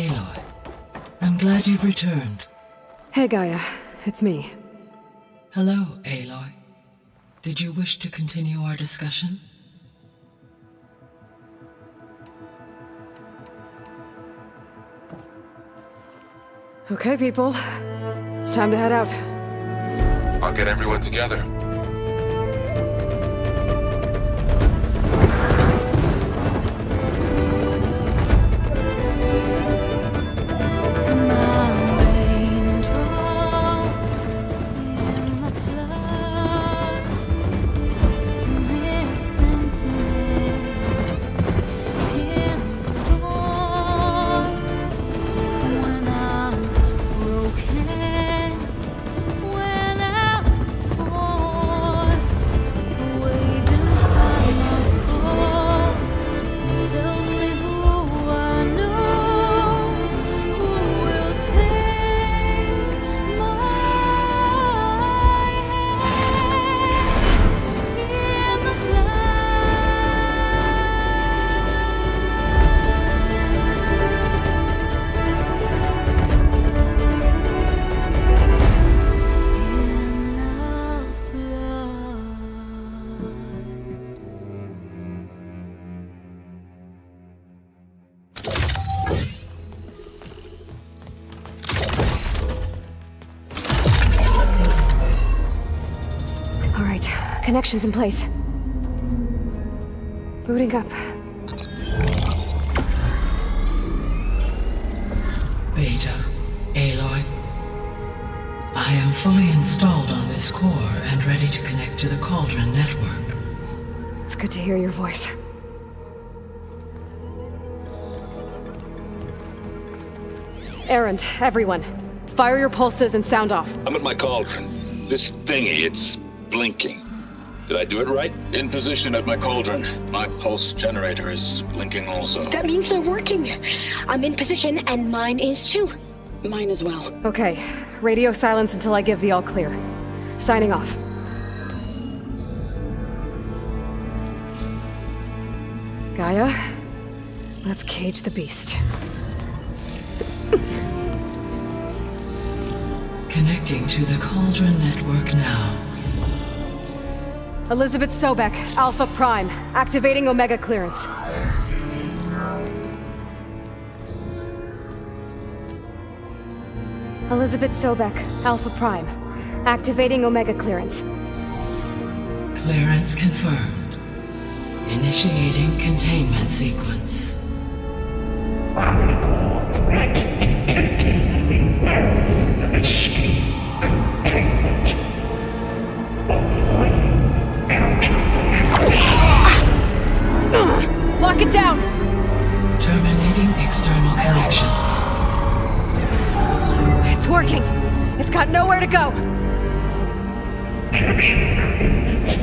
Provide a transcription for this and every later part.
Aloy, I'm glad you've returned. Hey Gaia, it's me. Hello, Aloy. Did you wish to continue our discussion? Okay, people. It's time to head out. I'll get everyone together. Connections in place. Booting up. Beta, Aloy. I am fully installed on this core and ready to connect to the Cauldron network. It's good to hear your voice. Erend, everyone. Fire your pulses and sound off. I'm at my cauldron. This thingy, it's blinking. Did I do it right? In position at my cauldron. My pulse generator is blinking also. That means they're working. I'm in position, and mine is too. Mine as well. Okay. Radio silence until I give the all clear. Signing off. Gaia, let's cage the beast. Connecting to the Cauldron network now. Elizabeth Sobek, Alpha Prime, activating Omega clearance. Elizabeth Sobek, Alpha Prime, activating Omega clearance. Clearance confirmed. Initiating containment sequence. Critical threat detected. Escape containment. Applying countermeasures. Lock it down! Terminating external connections. It's working. It's got nowhere to go. Capture imminent.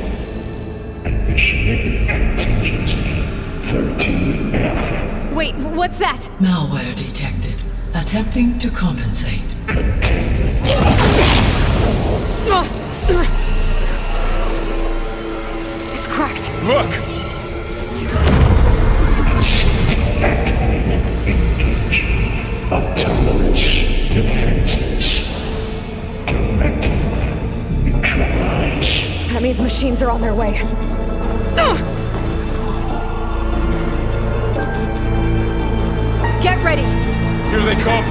Initiating contingency 13F. Wait, what's that? Malware detected. Attempting to compensate. It's cracked. Look! Engage. Autonomous defenses. Directive. Neutralize. That means machines are on their way. Get ready! Here they come!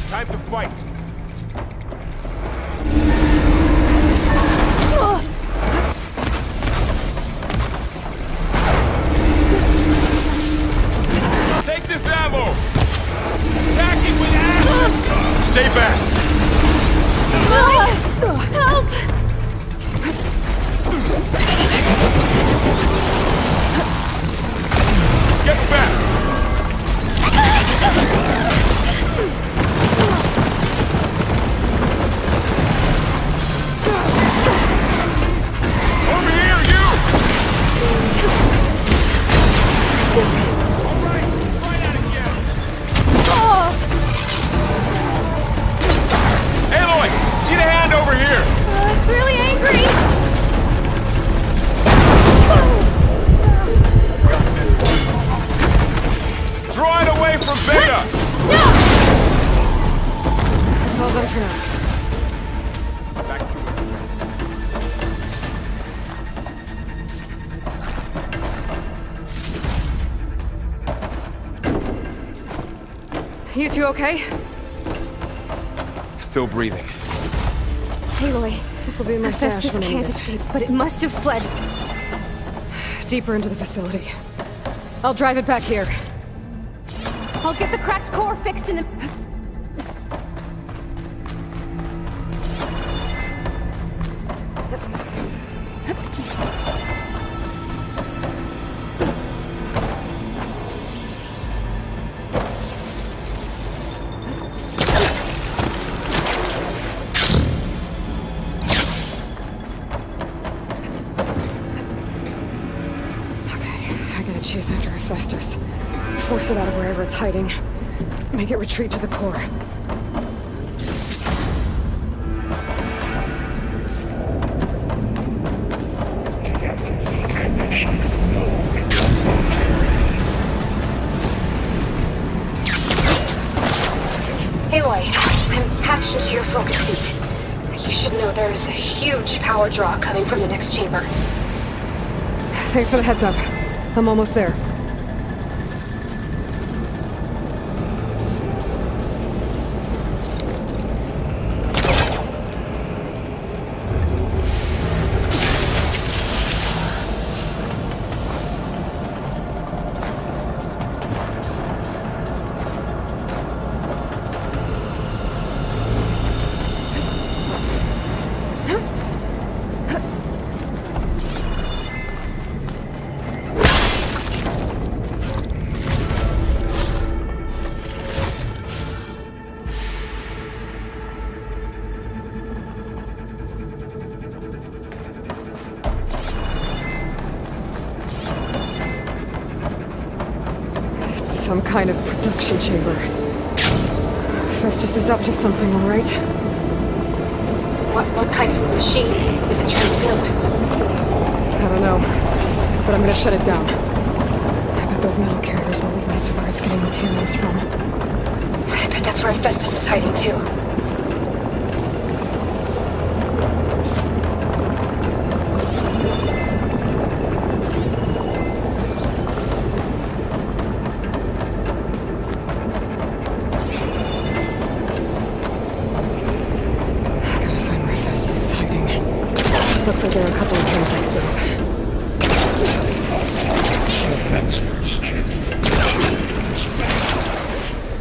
Time to fight! Take this ammo! Attacking with ammo! Stay back! Help! You two okay? Still breathing. Aloy, This will be my stash Hephaestus when I need can't it. escape, but it must have fled. Deeper into the facility. I'll drive it back here. I'll get the cracked core fixed in a... I gotta chase after Hephaestus. Force it out of wherever it's hiding. Make it retreat to the core. Aloy, I'm patched into your focus seat. You should know there's a huge power draw coming from the next chamber. Thanks for the heads up. I'm almost there. Some kind of production chamber. Hephaestus is up to something, all right? What kind of machine is it trying to build? I don't know, but I'm gonna shut it down. I bet those metal carriers will lead me to where it's getting materials from. I bet that's where Hephaestus is hiding too. Looks like there are a couple of things I can do.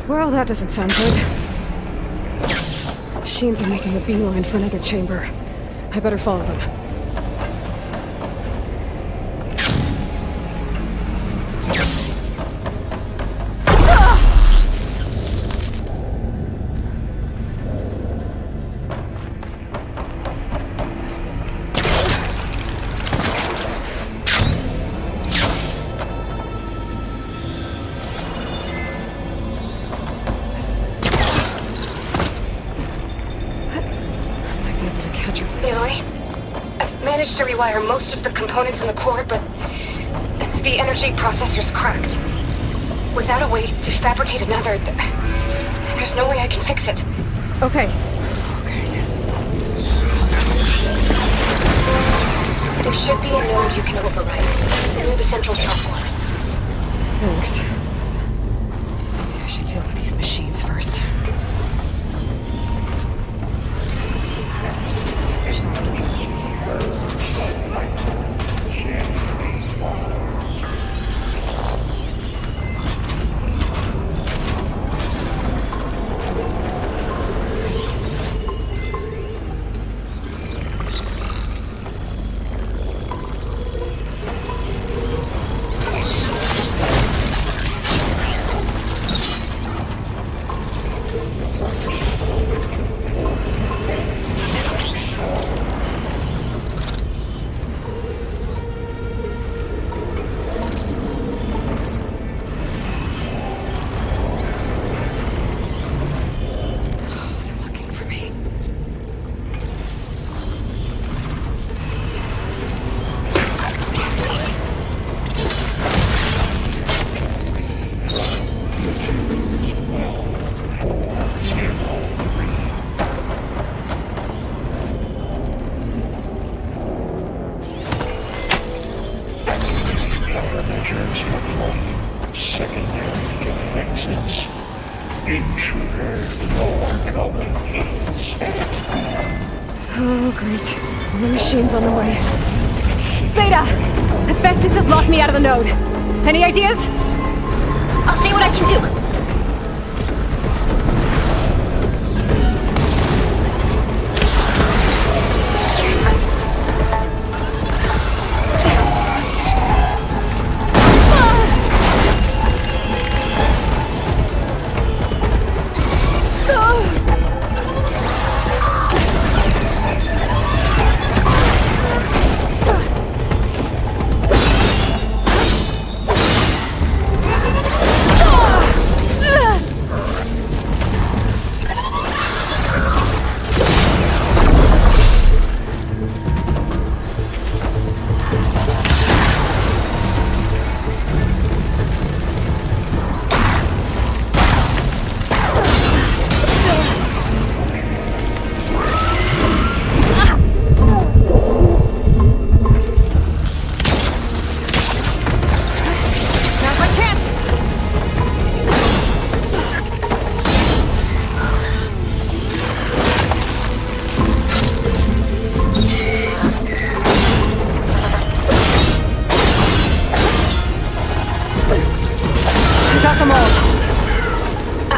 Well, that doesn't sound good. Machines are making a beeline for another chamber. I better follow them. Aloy, I've managed to rewire most of the components in the core, but the energy processor's cracked. Without a way to fabricate another, there's no way I can fix it. Okay. There should be a node you can override through the central platform. Thanks. Maybe I should deal with these machines first. Secondary defenses. Intruder, your coming is at hand. Oh, great. All the machines on the way. Beta! Hephaestus has locked me out of the node. Any ideas? I'll see what I can do.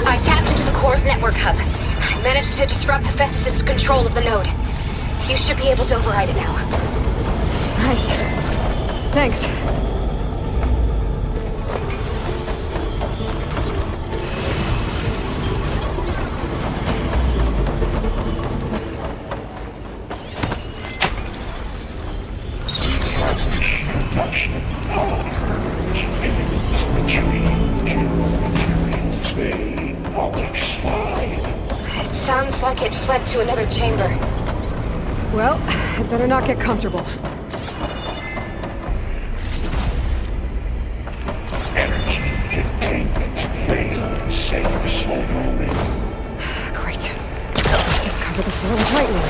I tapped into the core's network hub. I managed to disrupt Hephaestus' control of the node. You should be able to override it now. Nice. Thanks. It sounds like it fled to another chamber. Well, I'd better not get comfortable. Energy containment failed. Saves for moment. Great. Let's discover the floor with Lightning.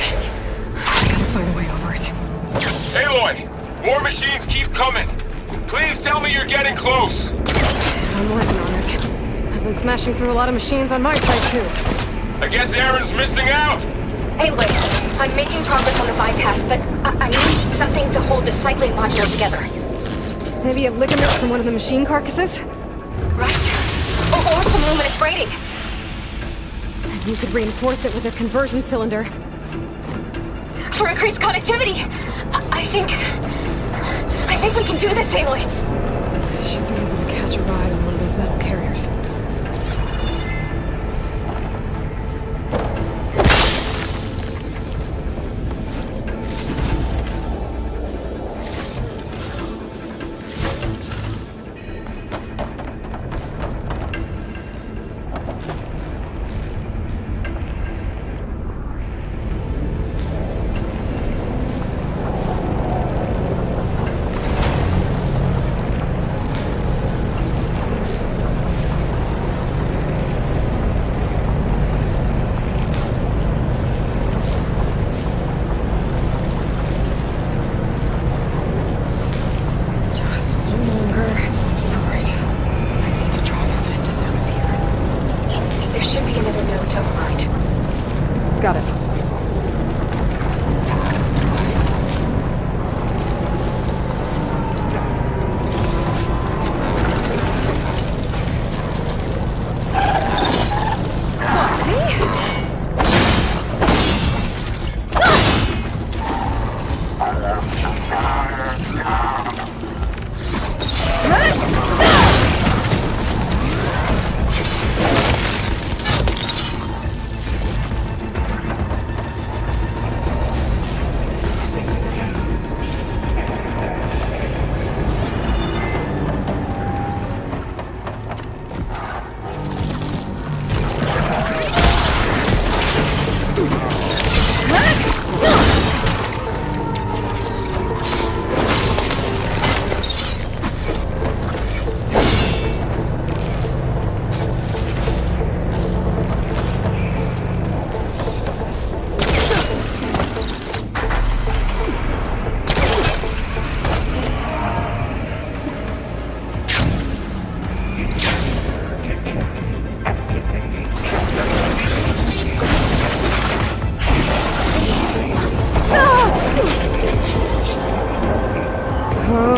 I gotta find a way over it. Aloy! More machines keep coming! Please tell me you're getting close! I'm working on it. I've been smashing through a lot of machines on my side, too. I guess Aaron's missing out! Aloy, I'm making progress on the bypass, but I need something to hold the cycling module together. Maybe a ligament from one of the machine carcasses? Right. Or some luminous braiding. And you could reinforce it with a conversion cylinder. For increased connectivity! I think we can do this, Aloy! I should be able to catch a ride on one of those metal carriers.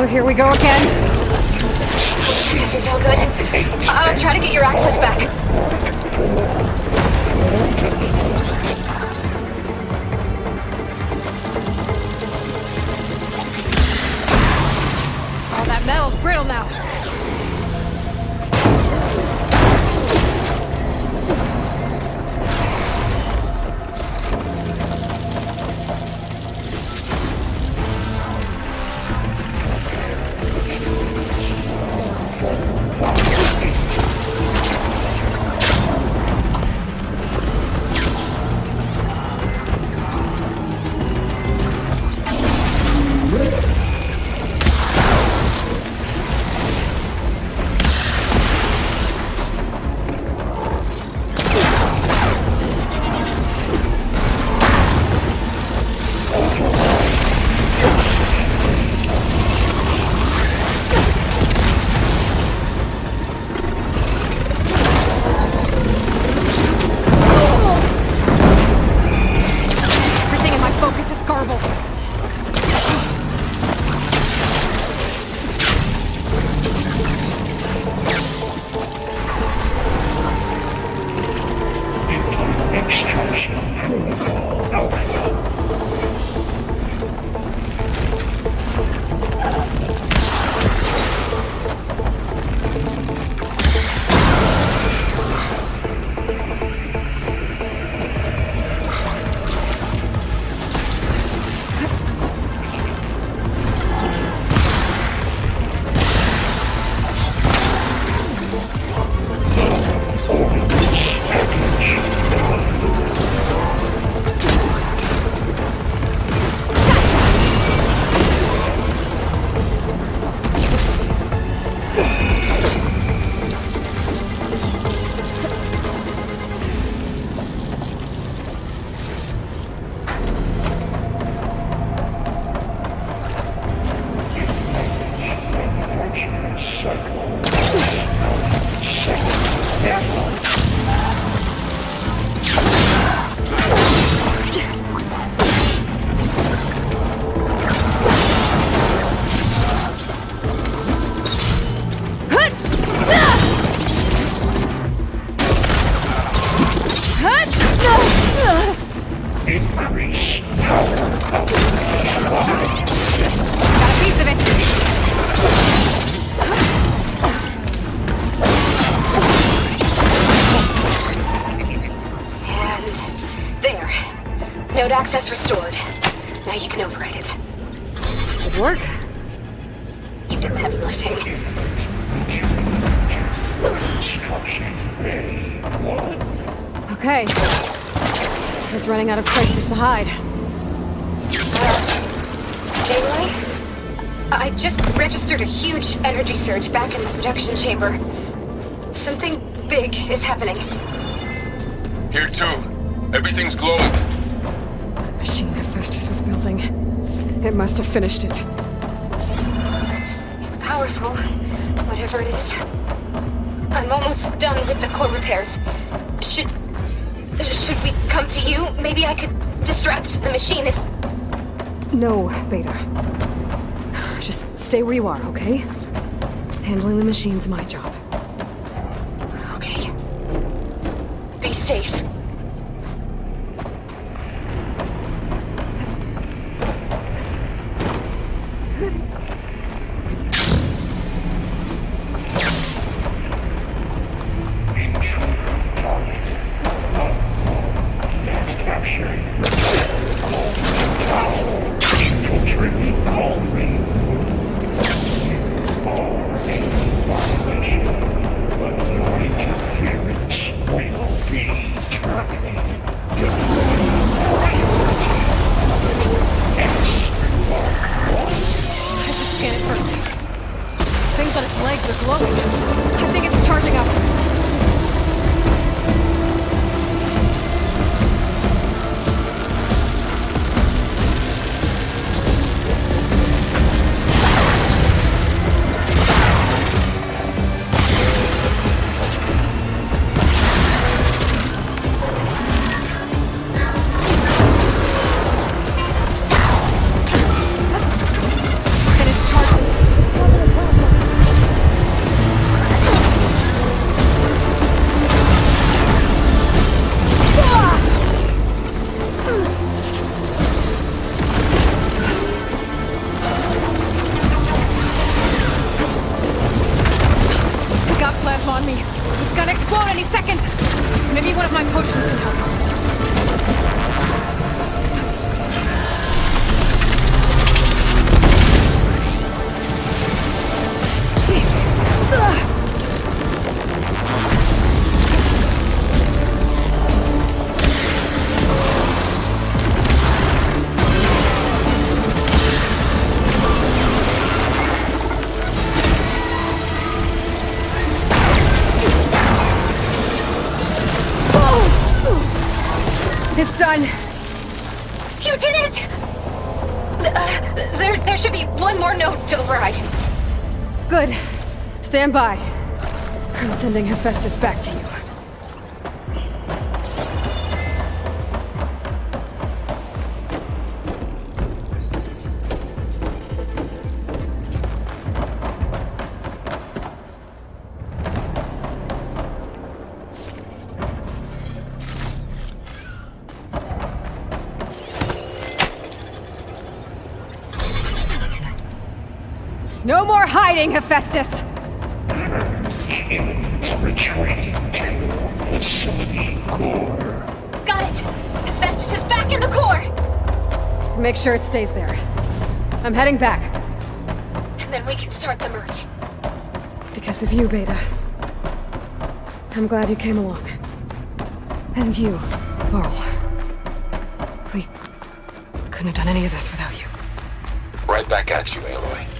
Oh, here we go again. Doesn't sound good. I'll try to get your access back. All that metal's brittle now. Everything in my focus is garbled. Extraction protocol alpha. Increase power output. Got a piece of it. And there. Node access restored. Now you can override it. Good work. You did the heavy lifting. Construction ready. One. Okay. This is running out of places to hide. Aloy? I just registered a huge energy surge back in the production chamber. Something big is happening. Here too. Everything's glowing. Machine Hephaestus was building. It must have finished it. It's powerful, whatever it is. I'm almost done with the core repairs. Should we come to you? Maybe I could distract the machine if... No, Beta. Just stay where you are, okay? Handling the machine's my job. Okay. Be safe. I think it's charging up. Finish charging. There should be one more node to override. Good. Stand by. I'm sending Hephaestus back to you. No more hiding, Hephaestus! Humans retreating to facility core. Got it! Hephaestus is back in the core! Make sure it stays there. I'm heading back. And then we can start the merge. Because of you, Beta. I'm glad you came along. And you, Varl. We couldn't have done any of this without you. Right back at you, Aloy.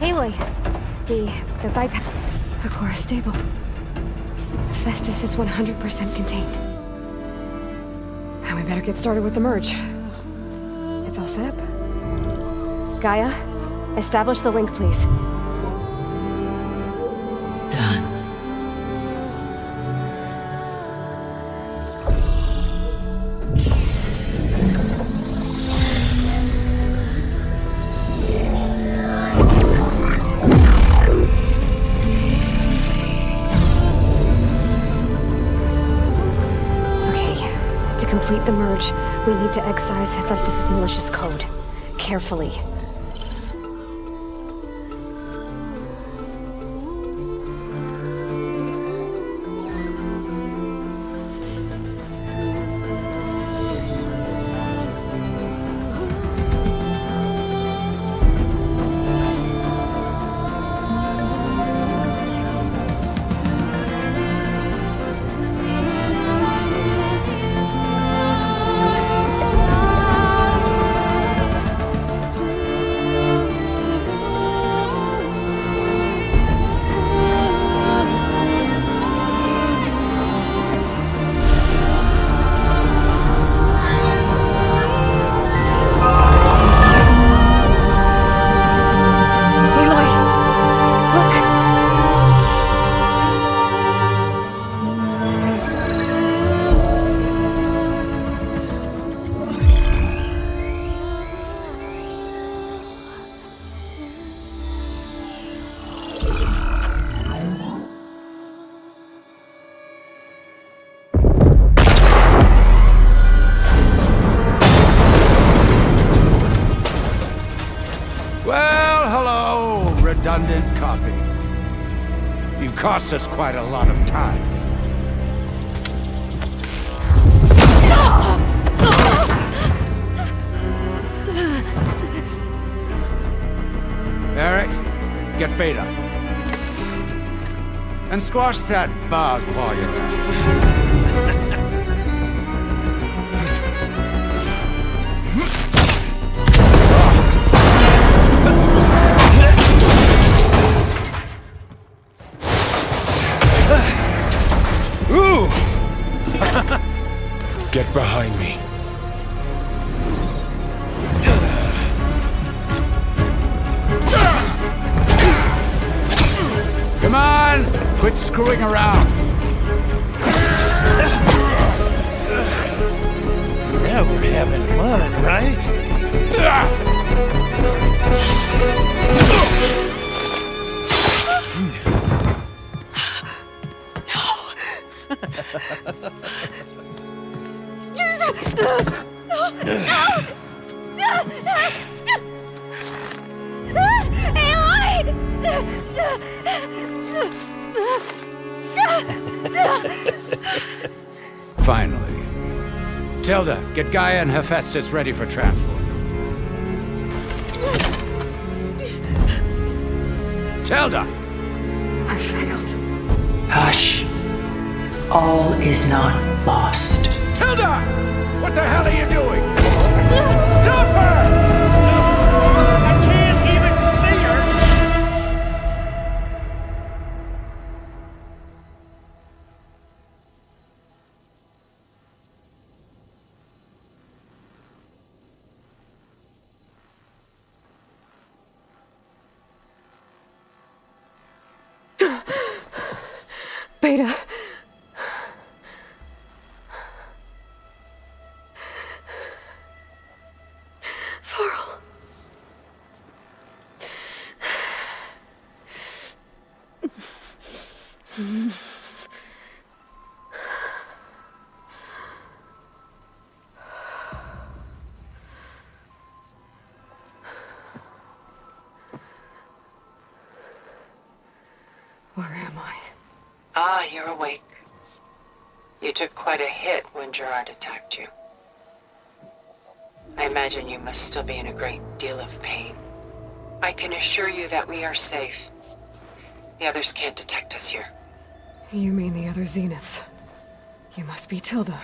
Aloy, the bypass. The core is stable. Hephaestus is 100% contained. And we better get started with the merge. It's all set up. Gaia, establish the link, please. Done. To complete the merge, we need to excise Hephaestus' malicious code. Carefully. Redundant copy. You cost us quite a lot of time. Eric, get Beta. And squash that bug while you're at it. Get behind me. Come on! Quit screwing around! Yeah, we're having fun, right? Finally. Tilda, get Gaia and Hephaestus ready for transport. Tilda! I failed. Hush. All is not lost. Tilda! What the hell are you doing? Stop her! I can't even see her! Beta. Varl. Where am I? Ah, you're awake. You took quite a hit when Gerard attacked you. I imagine you must still be in a great deal of pain. I can assure you that we are safe. The others can't detect us here. You mean the other Zeniths? You must be Tilda.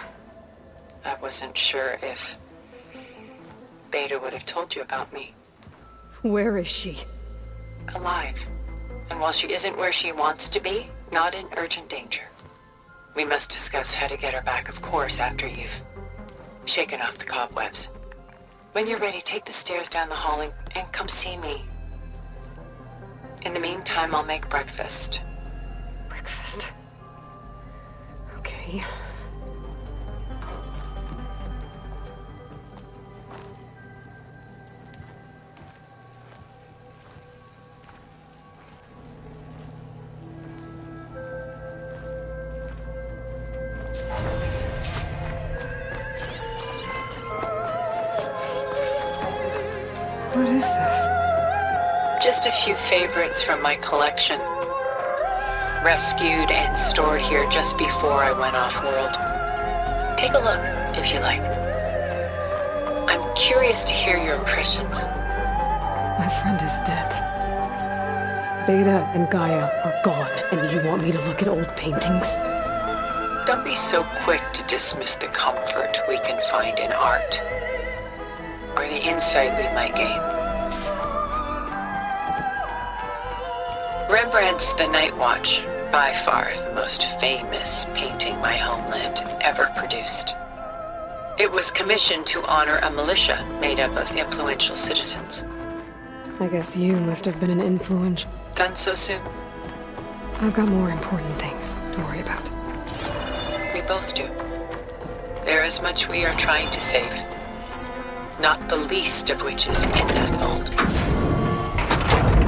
I wasn't sure if Beta would have told you about me. Where is she? Alive. And while she isn't where she wants to be, not in urgent danger. We must discuss how to get her back, of course, after you've shaken off the cobwebs. When you're ready, take the stairs down the hall and come see me. In the meantime, I'll make breakfast. Breakfast. Okay. What is this? Just a few favorites from my collection. Rescued and stored here just before I went off-world. Take a look, if you like. I'm curious to hear your impressions. My friend is dead. Beta and Gaia are gone, and you want me to look at old paintings? Don't be so quick to dismiss the comfort we can find in art, or the insight we might gain. Rembrandt's The Night Watch, by far the most famous painting my homeland ever produced. It was commissioned to honor a militia made up of influential citizens. I guess you must have been an influential... Done so soon? I've got more important things to worry about. We both do. There is much we are trying to save. Not the least of which is in that vault.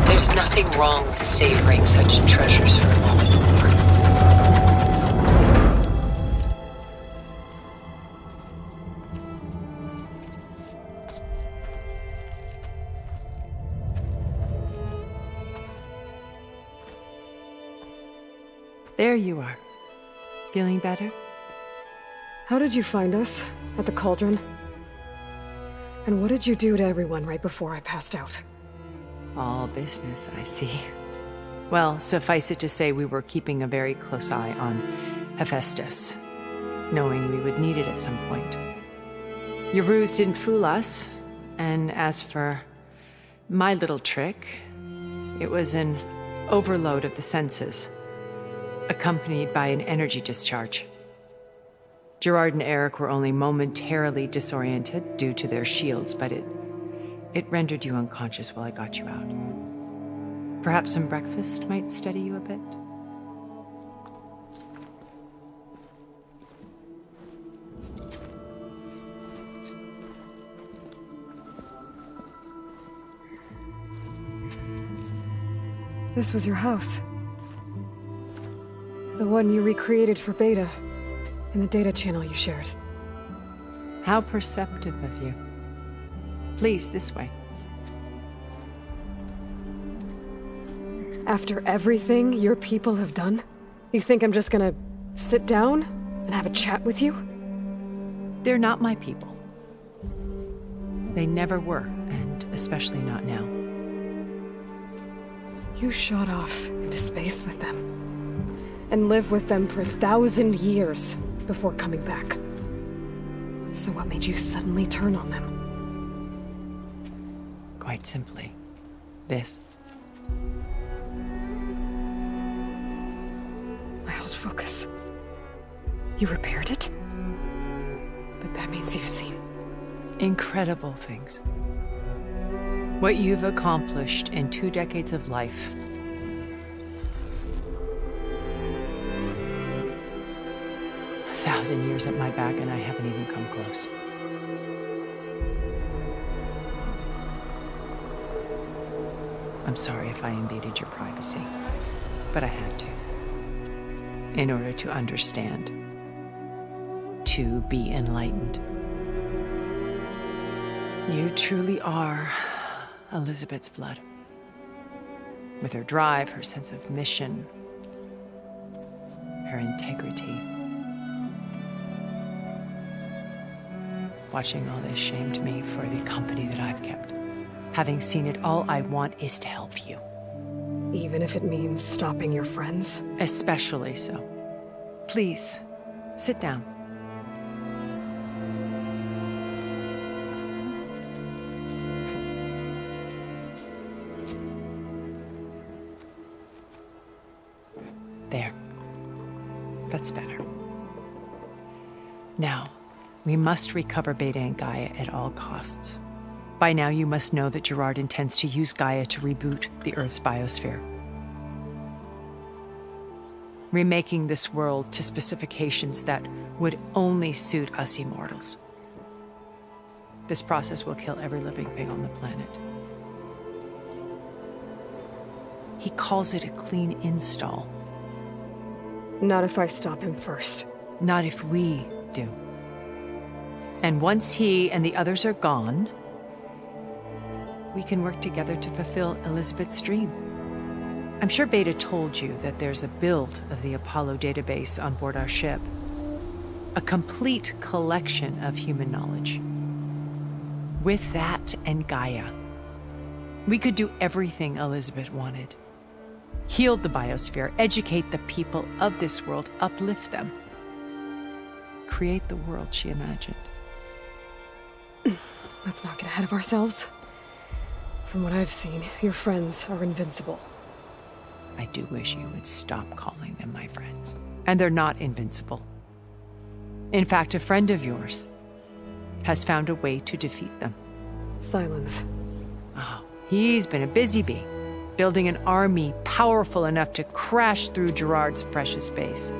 There's nothing wrong with savoring such treasures for a moment. There you are. Feeling better? How did you find us? At the Cauldron? And what did you do to everyone right before I passed out? All business, I see. Well, suffice it to say we were keeping a very close eye on Hephaestus, knowing we would need it at some point. Your ruse didn't fool us, and as for my little trick, it was an overload of the senses, accompanied by an energy discharge. Gerard and Eric were only momentarily disoriented due to their shields, but it rendered you unconscious while I got you out. Perhaps some breakfast might steady you a bit? This was your house. The one you recreated for Beta, in the data channel you shared. How perceptive of you. Please, this way. After everything your people have done, you think I'm just gonna sit down and have a chat with you? They're not my people. They never were, and especially not now. You shot off into space with them. and live with them for 1,000 years before coming back. So what made you suddenly turn on them? Quite simply, this. My old focus. You repaired it? But that means you've seen... Incredible things. What you've accomplished in 2 decades of life. A 1,000 years at my back and I haven't even come close. I'm sorry if I invaded your privacy, but I had to. In order to understand. To be enlightened. You truly are Elizabeth's blood. With her drive, her sense of mission, her integrity. Watching all this shamed me for the company that I've kept. Having seen it, all I want is to help you. Even if it means stopping your friends? Especially so. Please, sit down. There. That's better. Now, we must recover Beta and Gaia at all costs. By now, you must know that Gerard intends to use Gaia to reboot the Earth's biosphere. Remaking this world to specifications that would only suit us immortals. This process will kill every living thing on the planet. He calls it a clean install. Not if I stop him first. Not if we do. And once he and the others are gone, we can work together to fulfill Elizabeth's dream. I'm sure Beta told you that there's a build of the Apollo database on board our ship. A complete collection of human knowledge. With that and Gaia, we could do everything Elizabeth wanted. Heal the biosphere, educate the people of this world, uplift them. Create the world she imagined. Let's not get ahead of ourselves. From what I've seen, your friends are invincible. I do wish you would stop calling them my friends. And they're not invincible. In fact, a friend of yours has found a way to defeat them. Silence. Oh, he's been a busy bee, building an army powerful enough to crash through Gerard's precious base.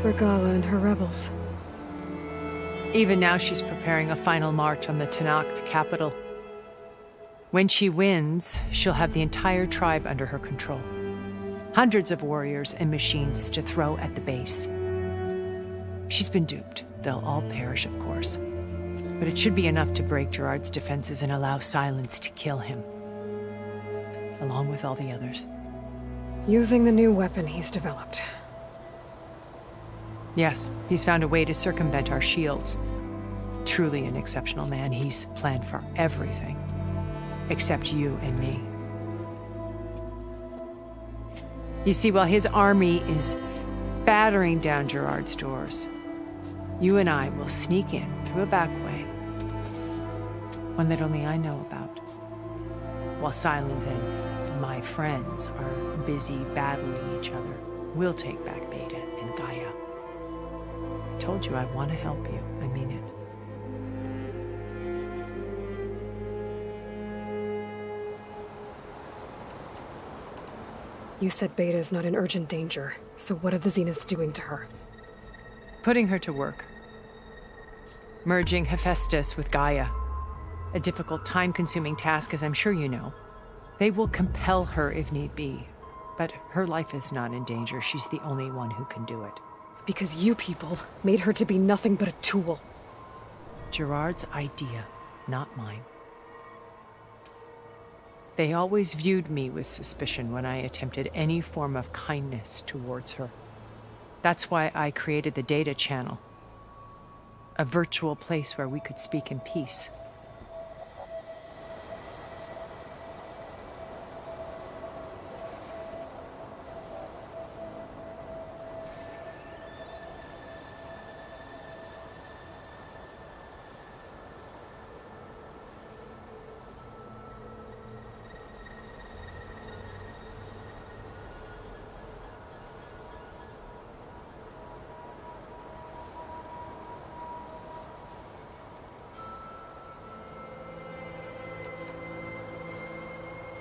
Regala and her rebels. Even now, she's preparing a final march on the Tenakth capital. When she wins, she'll have the entire tribe under her control. Hundreds of warriors and machines to throw at the base. She's been duped. They'll all perish, of course. But it should be enough to break Gerard's defenses and allow Silence to kill him. Along with all the others. Using the new weapon he's developed. Yes, he's found a way to circumvent our shields. Truly an exceptional man. He's planned for everything. Except you and me. You see, while his army is battering down Gerard's doors, you and I will sneak in through a back way. One that only I know about. While Silence and my friends are busy battling each other, we'll take back Beta and Gaia. I told you I want to help you. I mean it. You said Beta is not in urgent danger, so what are the Zeniths doing to her? Putting her to work. Merging Hephaestus with Gaia. A difficult, time-consuming task, as I'm sure you know. They will compel her if need be. But her life is not in danger. She's the only one who can do it. Because you people made her to be nothing but a tool. Gerard's idea, not mine. They always viewed me with suspicion when I attempted any form of kindness towards her. That's why I created the Data Channel. A virtual place where we could speak in peace.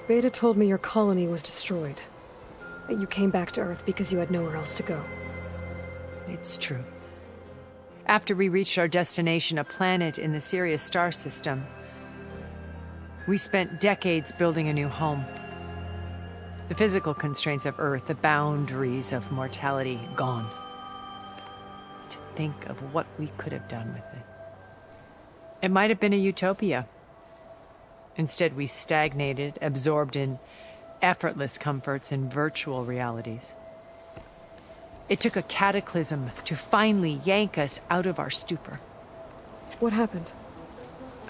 Beta told me your colony was destroyed. That you came back to Earth because you had nowhere else to go. It's true. After we reached our destination, a planet in the Sirius star system, we spent decades building a new home. The physical constraints of Earth, the boundaries of mortality, gone. To think of what we could have done with it. It might have been a utopia. Instead, we stagnated, absorbed in effortless comforts and virtual realities. It took a cataclysm to finally yank us out of our stupor. What happened?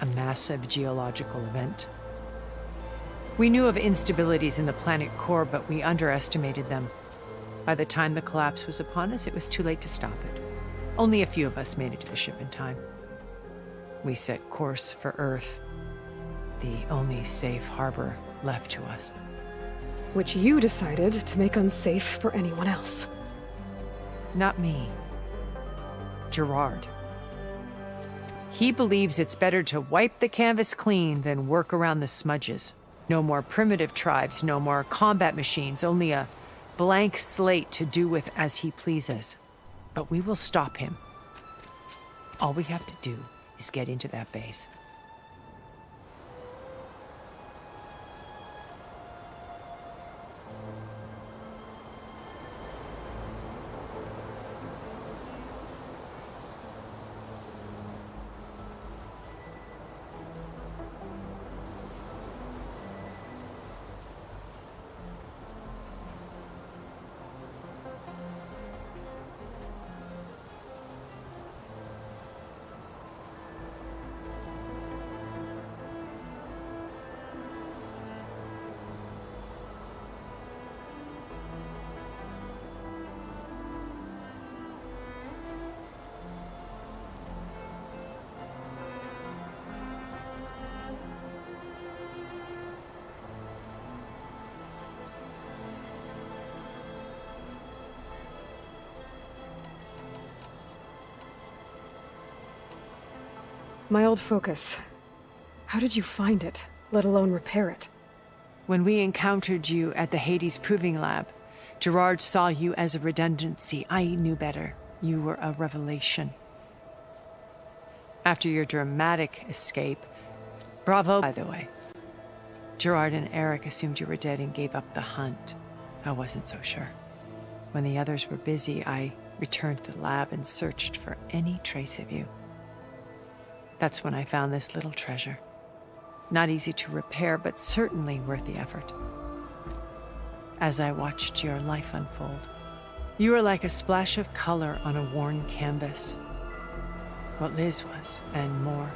A massive geological event. We knew of instabilities in the planet core, but we underestimated them. By the time the collapse was upon us, it was too late to stop it. Only a few of us made it to the ship in time. We set course for Earth, the only safe harbor left to us. Which you decided to make unsafe for anyone else. Not me. Gerard. He believes it's better to wipe the canvas clean than work around the smudges. No more primitive tribes, no more combat machines, only a blank slate to do with as he pleases. But we will stop him. All we have to do is get into that base. My old focus. How did you find it, let alone repair it? When we encountered you at the Hades Proving Lab, Gerard saw you as a redundancy. I knew better. You were a revelation. After your dramatic escape, bravo, by the way. Gerard and Eric assumed you were dead and gave up the hunt. I wasn't so sure. When the others were busy, I returned to the lab and searched for any trace of you. That's when I found this little treasure. Not easy to repair, but certainly worth the effort. As I watched your life unfold, you were like a splash of color on a worn canvas. What Liz was, and more.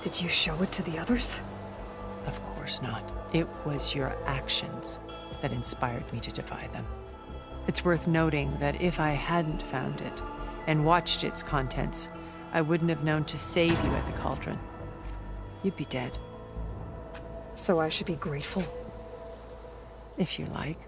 Did you show it to the others? Of course not. It was your actions that inspired me to defy them. It's worth noting that if I hadn't found it and watched its contents, I wouldn't have known to save you at the cauldron. You'd be dead. So I should be grateful? If you like.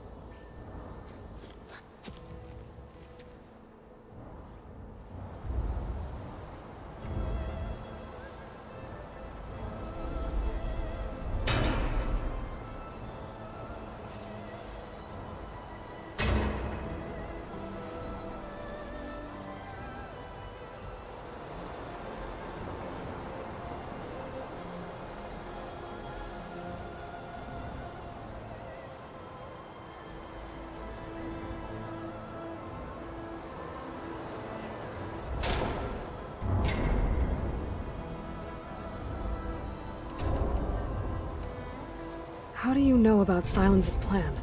How do you know about Silence's plan?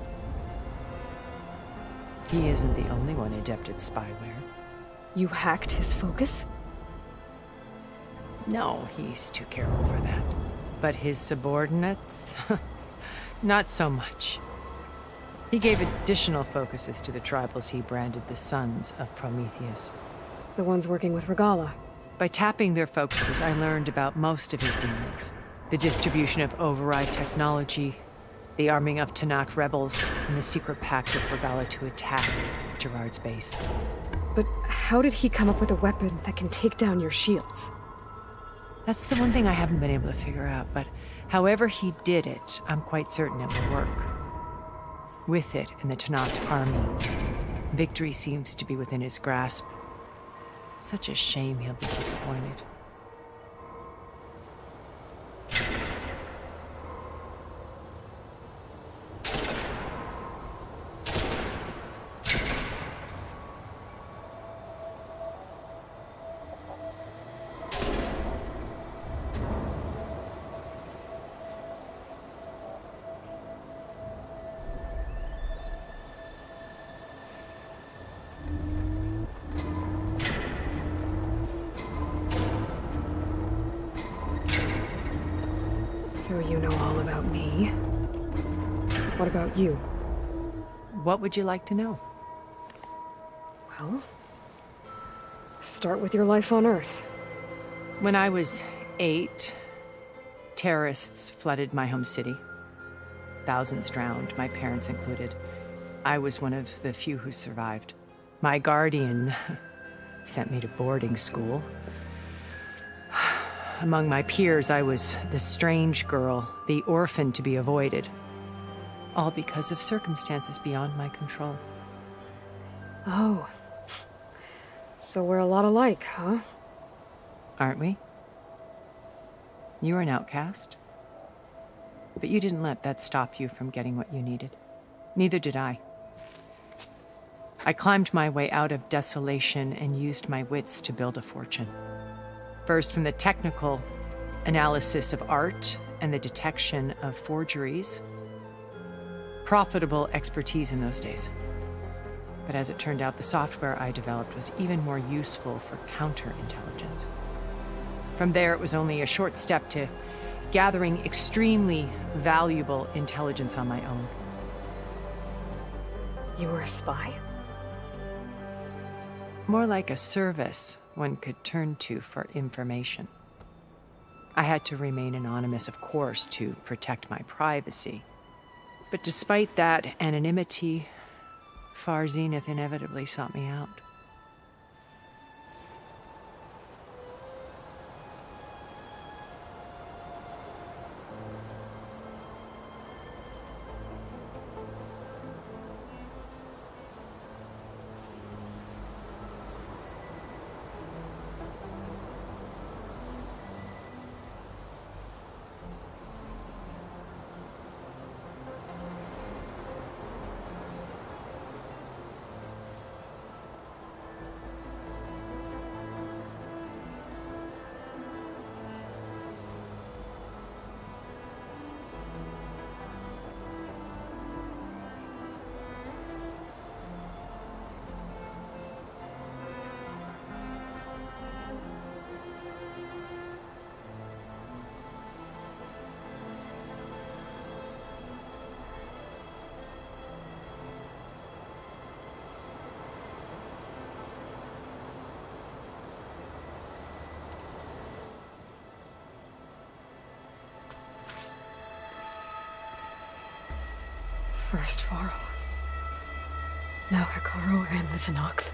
He isn't the only one adept at spyware. You hacked his focus? No, he's too careful for that. But his subordinates? Not so much. He gave additional focuses to the tribals he branded the Sons of Prometheus. The ones working with Regala. By tapping their focuses, I learned about most of his dealings. The distribution of override technology, the arming of Tanakh rebels, and the secret pact with Regala to attack Gerard's base. But how did he come up with a weapon that can take down your shields? That's the one thing I haven't been able to figure out, but However he did it, I'm quite certain it will work. With it and the Tenakth army, victory seems to be within his grasp. Such a shame he'll be disappointed. So you know all about me. What about you? What would you like to know? Well, start with your life on Earth. When I was 8, terrorists flooded my home city. Thousands drowned, my parents included. I was one of the few who survived. My guardian sent me to boarding school. Among my peers, I was the strange girl, the orphan to be avoided. All because of circumstances beyond my control. Oh. So we're a lot alike, huh? Aren't we? You were an outcast. But you didn't let that stop you from getting what you needed. Neither did I. I climbed my way out of desolation and used my wits to build a fortune. First, from the technical analysis of art and the detection of forgeries. Profitable expertise in those days. But as it turned out, the software I developed was even more useful for counterintelligence. From there, it was only a short step to gathering extremely valuable intelligence on my own. You were a spy? More like a service one could turn to for information. I had to remain anonymous, of course, to protect my privacy. But despite that anonymity, Far Zenith inevitably sought me out. First Varl. Now Hekarro and the Tenakth.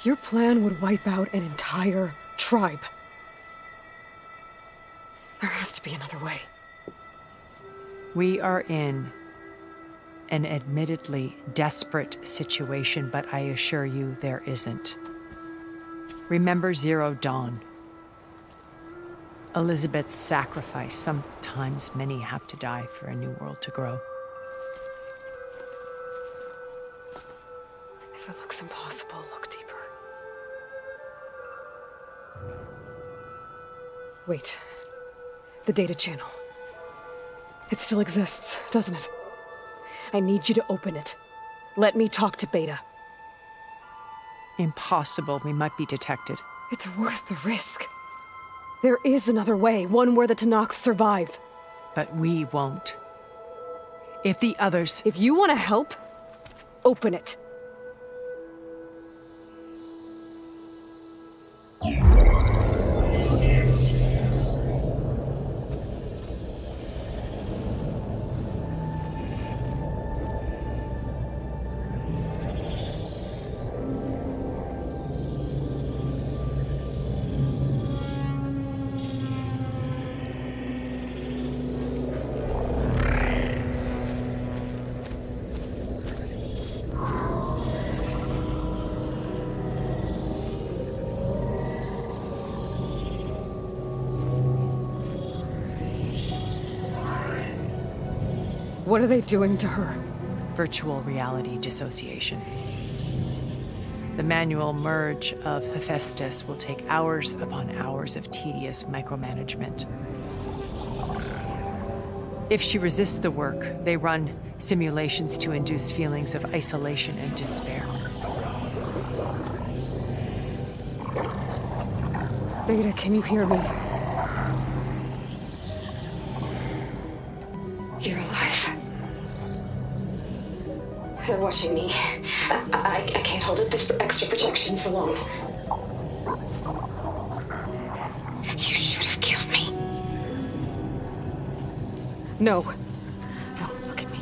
Your plan would wipe out an entire tribe. There has to be another way. We are in an admittedly desperate situation, but I assure you there isn't. Remember Zero Dawn. Elizabeth's sacrifice. Sometimes many have to die for a new world to grow. If it looks impossible, look deeper. Wait. The data channel. It still exists, doesn't it? I need you to open it. Let me talk to Beta. Impossible. We might be detected. It's worth the risk. There is another way, one where the Tenakth survive. But we won't. If the others... If you want to help, open it. What are they doing to her? Virtual reality dissociation. The manual merge of Hephaestus will take hours upon hours of tedious micromanagement. If she resists the work, they run simulations to induce feelings of isolation and despair. Beta, can you hear me? You're alive. They're watching me. I can't hold up this extra projection for long. You should have killed me. No. No, look at me.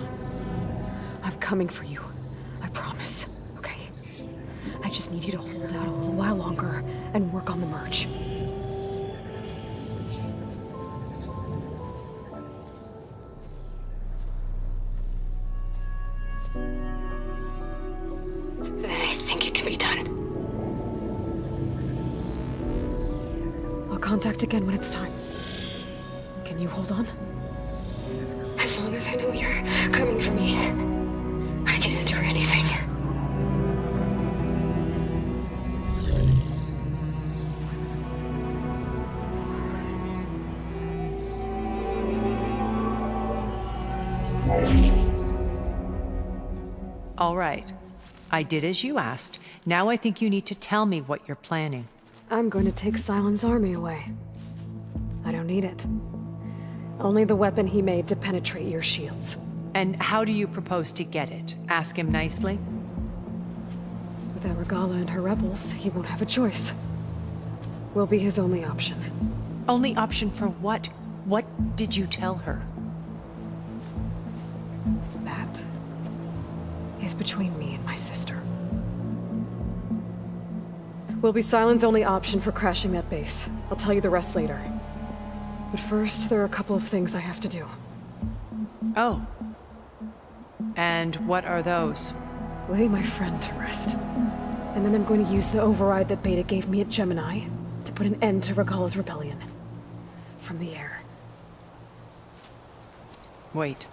I'm coming for you. I promise. Okay? I just need you to hold out a little while longer and work on the merge. Then I think it can be done. I'll contact again when it's time. Can you hold on? As long as I know you're coming for me, I can endure anything. All right. I did as you asked. Now I think you need to tell me what you're planning. I'm going to take Silent's army away. I don't need it. Only the weapon he made to penetrate your shields. And how do you propose to get it? Ask him nicely? Without Regala and her rebels, he won't have a choice. We'll be his only option. Only option for what? What did you tell her? That is between me and my sister. Will be Silent's only option for crashing that base. I'll tell you the rest later. But first, there are a couple of things I have to do. Oh. And what are those? Lay my friend to rest. And then I'm going to use the override that Beta gave me at Gemini to put an end to Regala's rebellion. From the air. Wait.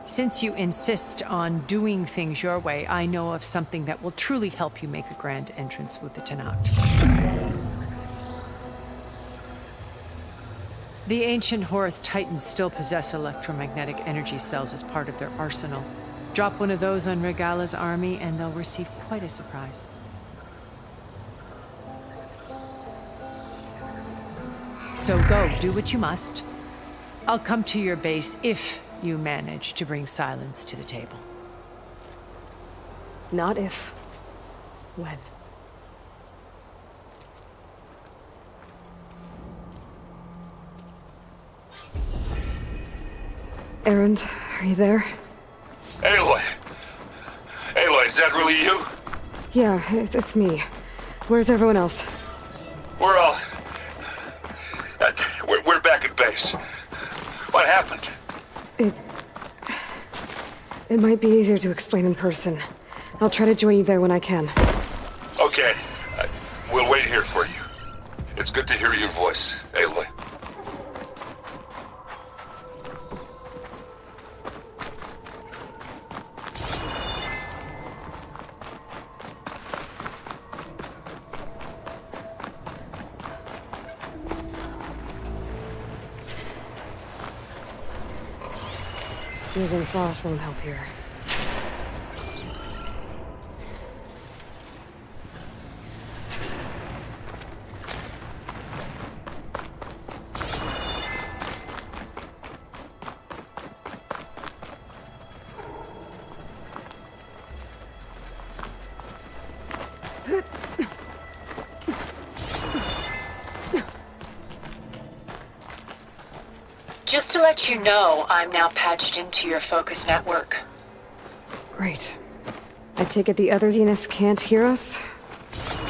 Since you insist on doing things your way, I know of something that will truly help you make a grand entrance with the Tenakth. The ancient Horus Titans still possess electromagnetic energy cells as part of their arsenal. Drop one of those on Regala's army and they'll receive quite a surprise. So go, do what you must. I'll come to your base if you manage to bring Silence to the table. Not if. When. Erend, are you there? Aloy! Aloy, is that really you? Yeah, it's me. Where's everyone else? We're all... We're back at base. What happened? It might be easier to explain in person. I'll try to join you there when I can. Okay. We'll wait here for you. It's good to hear your voice, Aloy. Using frost won't help here. Just to let you know, I'm now patched into your focus network. Great. I take it the other Zeniths can't hear us?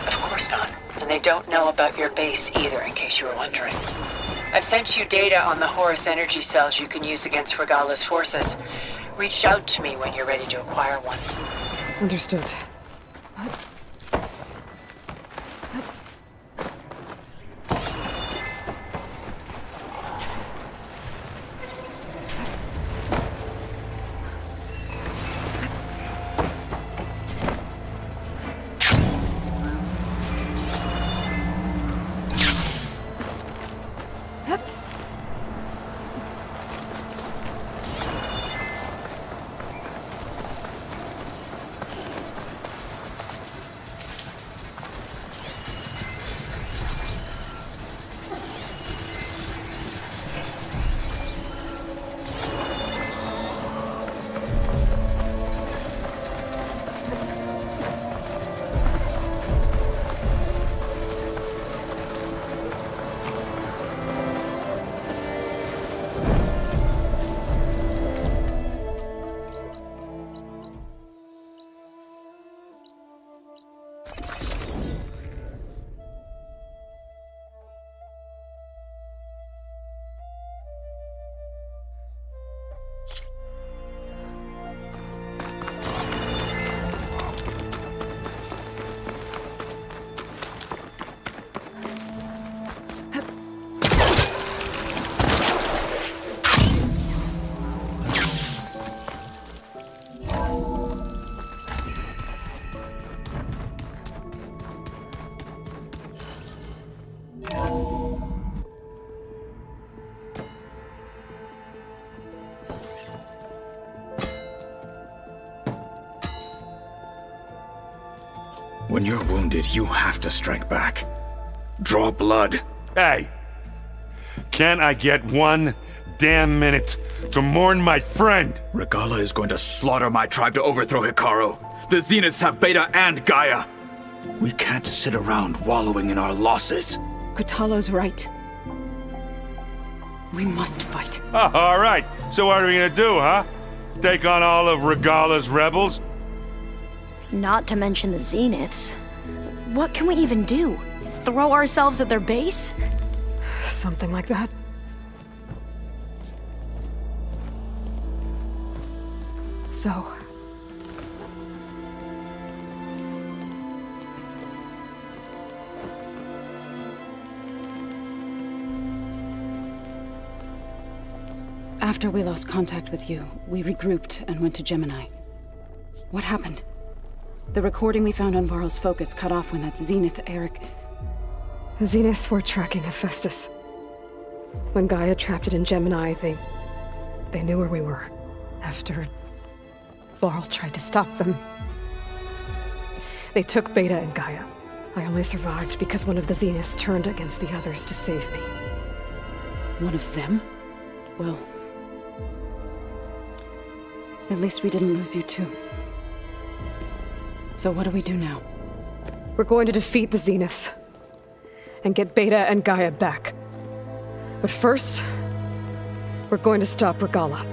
Of course not. And they don't know about your base either, in case you were wondering. I've sent you data on the Horus energy cells you can use against Regala's forces. Reach out to me when you're ready to acquire one. Understood. When you're wounded, you have to strike back. Draw blood. Hey! Can't I get one damn minute to mourn my friend? Regalla is going to slaughter my tribe to overthrow Hikaru. The Zeniths have Beta and Gaia. We can't sit around wallowing in our losses. Kotallo's right. We must fight. Oh, all right. So what are we gonna do, huh? Take on all of Regalla's rebels? Not to mention the Zeniths. What can we even do? Throw ourselves at their base? Something like that. So... After we lost contact with you, we regrouped and went to Gemini. What happened? The recording we found on Varl's focus cut off when that Zenith, Eric... The Zeniths were tracking Hephaestus. When Gaia trapped it in Gemini, they knew where we were. After Varl tried to stop them. They took Beta and Gaia. I only survived because one of the Zeniths turned against the others to save me. One of them? Well... at least we didn't lose you too. So what do we do now? We're going to defeat the Zeniths. And get Beta and Gaia back. But first, we're going to stop Regalla.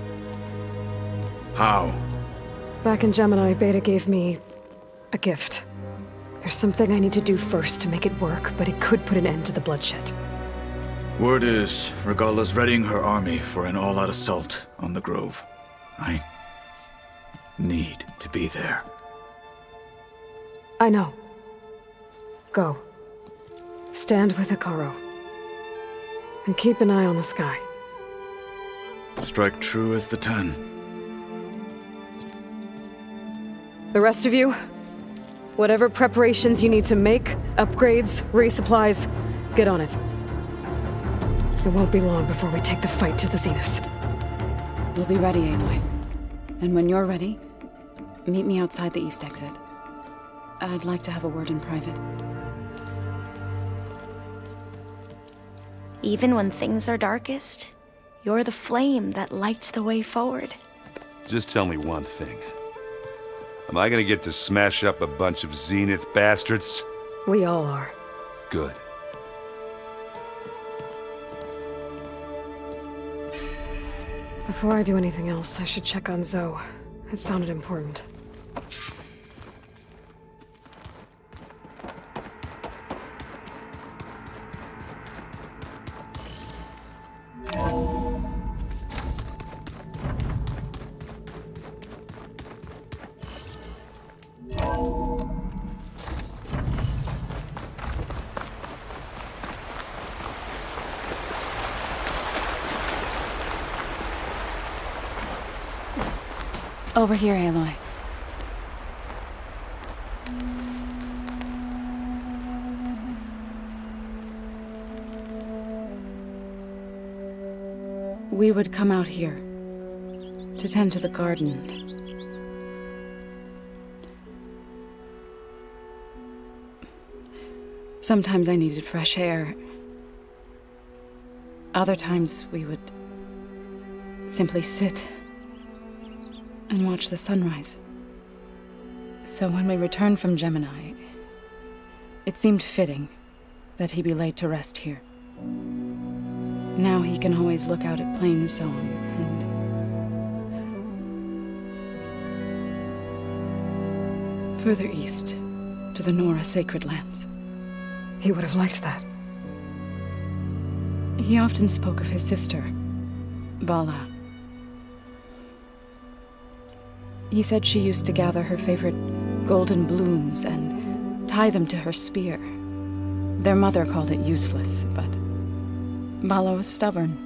How? Back in Gemini, Beta gave me a gift. There's something I need to do first to make it work, but it could put an end to the bloodshed. Word is, Regalla's readying her army for an all-out assault on the Grove. I need to be there. I know. Go. Stand with Hikaru. And keep an eye on the sky. Strike true as the 10. The rest of you, whatever preparations you need to make, upgrades, resupplies, get on it. It won't be long before we take the fight to the Zeniths. We'll be ready, Aloy. And when you're ready, meet me outside the east exit. I'd like to have a word in private. Even when things are darkest, you're the flame that lights the way forward. Just tell me one thing. Am I gonna get to smash up a bunch of Zenith bastards? We all are. Good. Before I do anything else, I should check on Zoe. It sounded important. Over here, Aloy. We would come out here to tend to the garden. Sometimes I needed fresh air. Other times we would simply sit and watch the sunrise. So when we returned from Gemini, it seemed fitting that he be laid to rest here. Now he can always look out at Plainsong and further east to the Nora Sacred Lands. He would have liked that. He often spoke of his sister, Bala. He said she used to gather her favorite golden blooms and tie them to her spear. Their mother called it useless, but Bala was stubborn.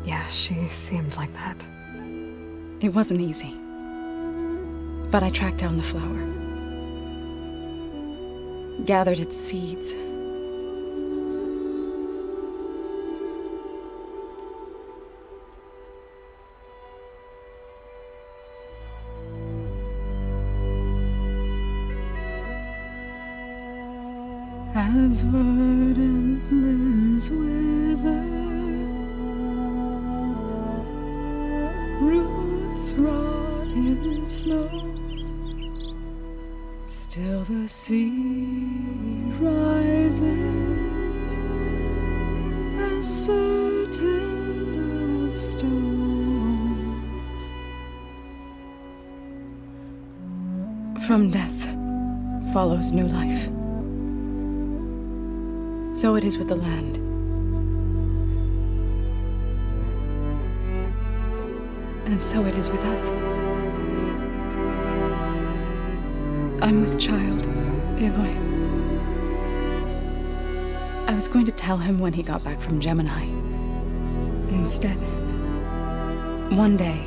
Yeah, she seemed like that. It wasn't easy. But I tracked down the flower. Gathered its seeds. as verdant limbs wither, roots rot in snow, still the sea rises as certain as stone. From death follows new life. So it is with the land. And so it is with us. I'm with child, Aloy. I was going to tell him when he got back from Gemini. Instead, one day,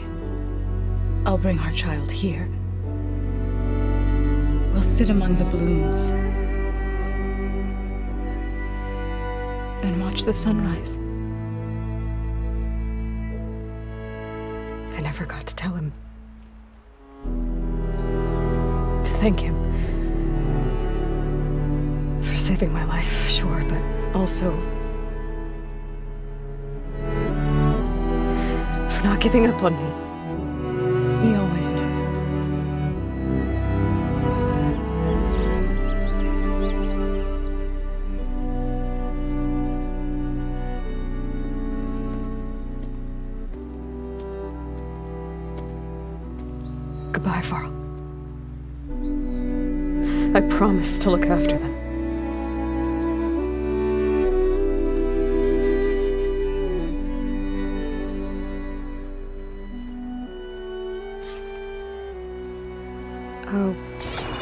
I'll bring our child here. We'll sit among the blooms and watch the sunrise. I never got to tell him. To thank him. For saving my life, sure, but also for not giving up on me. He always knew. Goodbye, Varl. I promise to look after them. I'll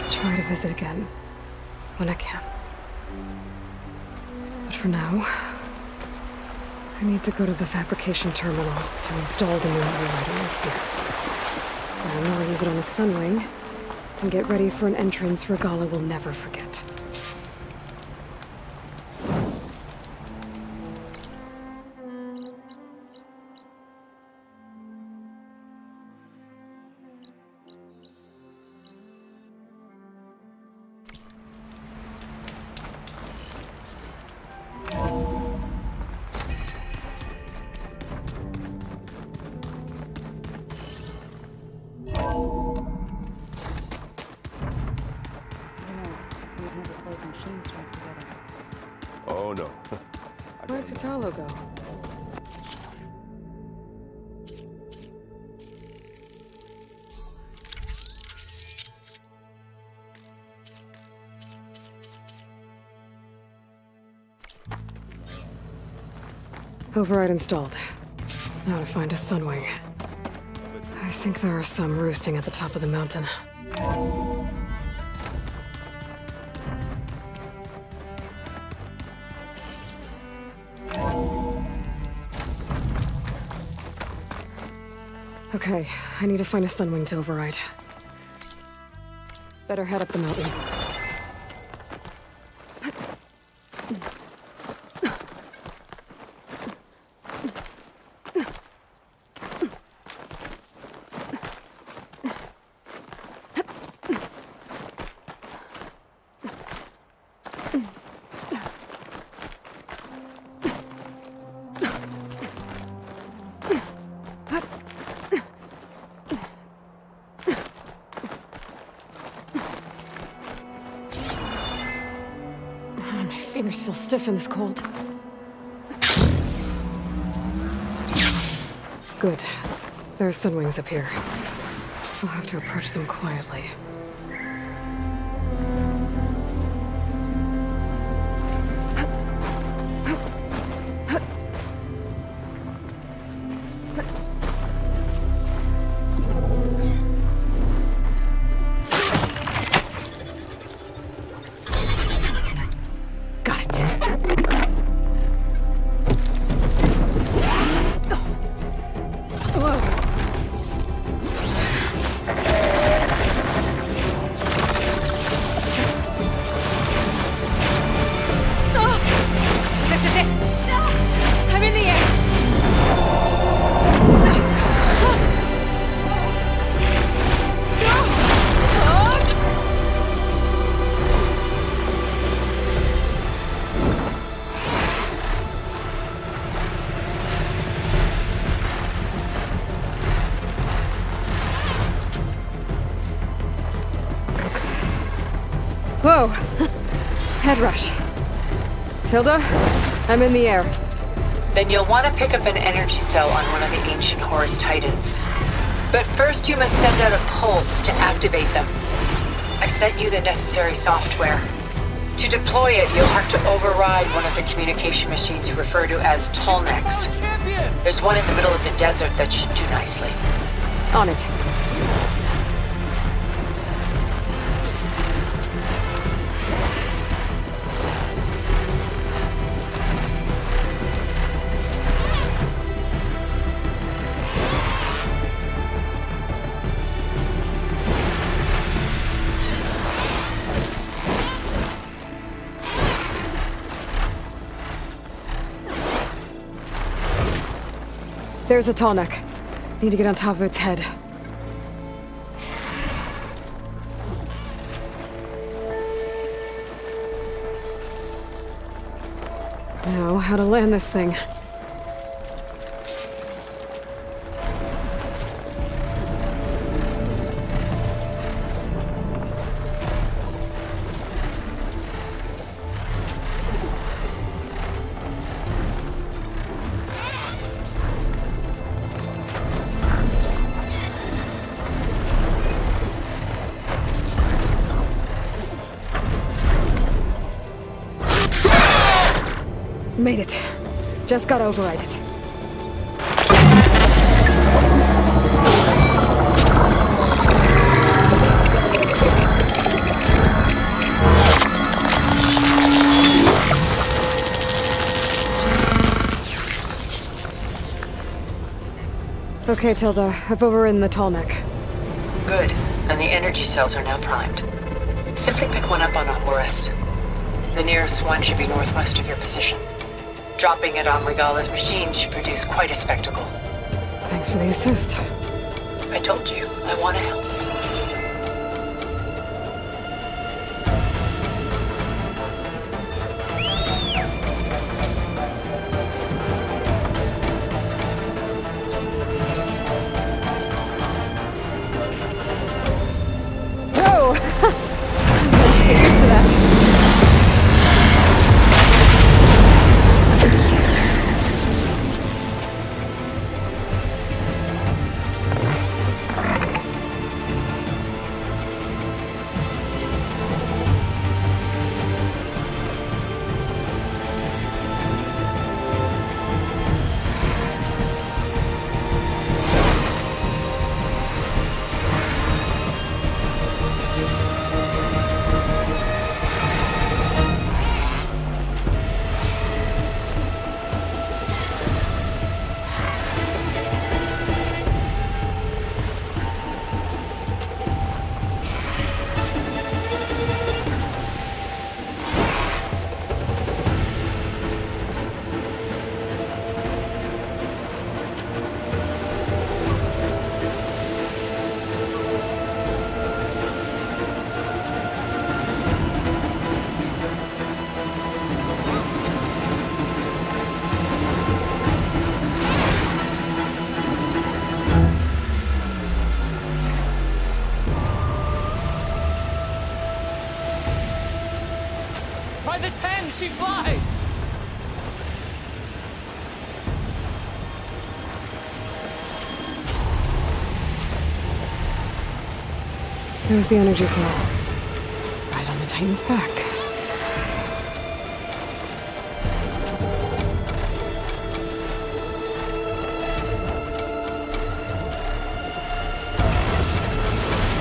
try to visit again when I can. But for now, I need to go to the fabrication terminal to install the new rewriting spear. Then I'll use it on a Sunwing and get ready for an entrance Regalla will never forget. Oh no. Where'd Kotallo go? Override installed. Now to find a Sunwing. I think there are some roosting at the top of the mountain. Okay, I need to find a Sunwing to override. Better head up the mountain. My fingers feel stiff in this cold. Good. There are Sunwings up here. I'll have to approach them quietly. Whoa! Head rush. Tilda, I'm in the air. Then you'll want to pick up an energy cell on one of the ancient Horus Titans. But first you must send out a pulse to activate them. I've sent you the necessary software. To deploy it, you'll have to override one of the communication machines you refer to as Tallnecks. There's one in the middle of the desert that should do nicely. On it. There's a Tallneck. Need to get on top of its head. Now, how to land this thing. Made it. Just gotta override it. Okay, Tilda. I've overridden the Tallneck. Good. And the energy cells are now primed. Simply pick one up on a Horus. The nearest one should be northwest of your position. Dropping it on Regala's machine should produce quite a spectacle. Thanks for the assist. I told you, I want to help. Whoa! Get used to that. By the 10, she flies! There's the energy cell. Right on the Titan's back.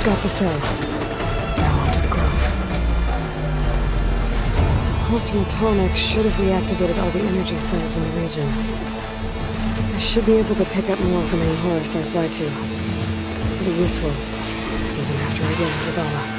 Got the cell. Now onto the Grove. The pulse from the Tallneck should have reactivated all the energy cells in the region. I should be able to pick up more from any Horus I fly to. It'll be useful, even after I deal with Regala.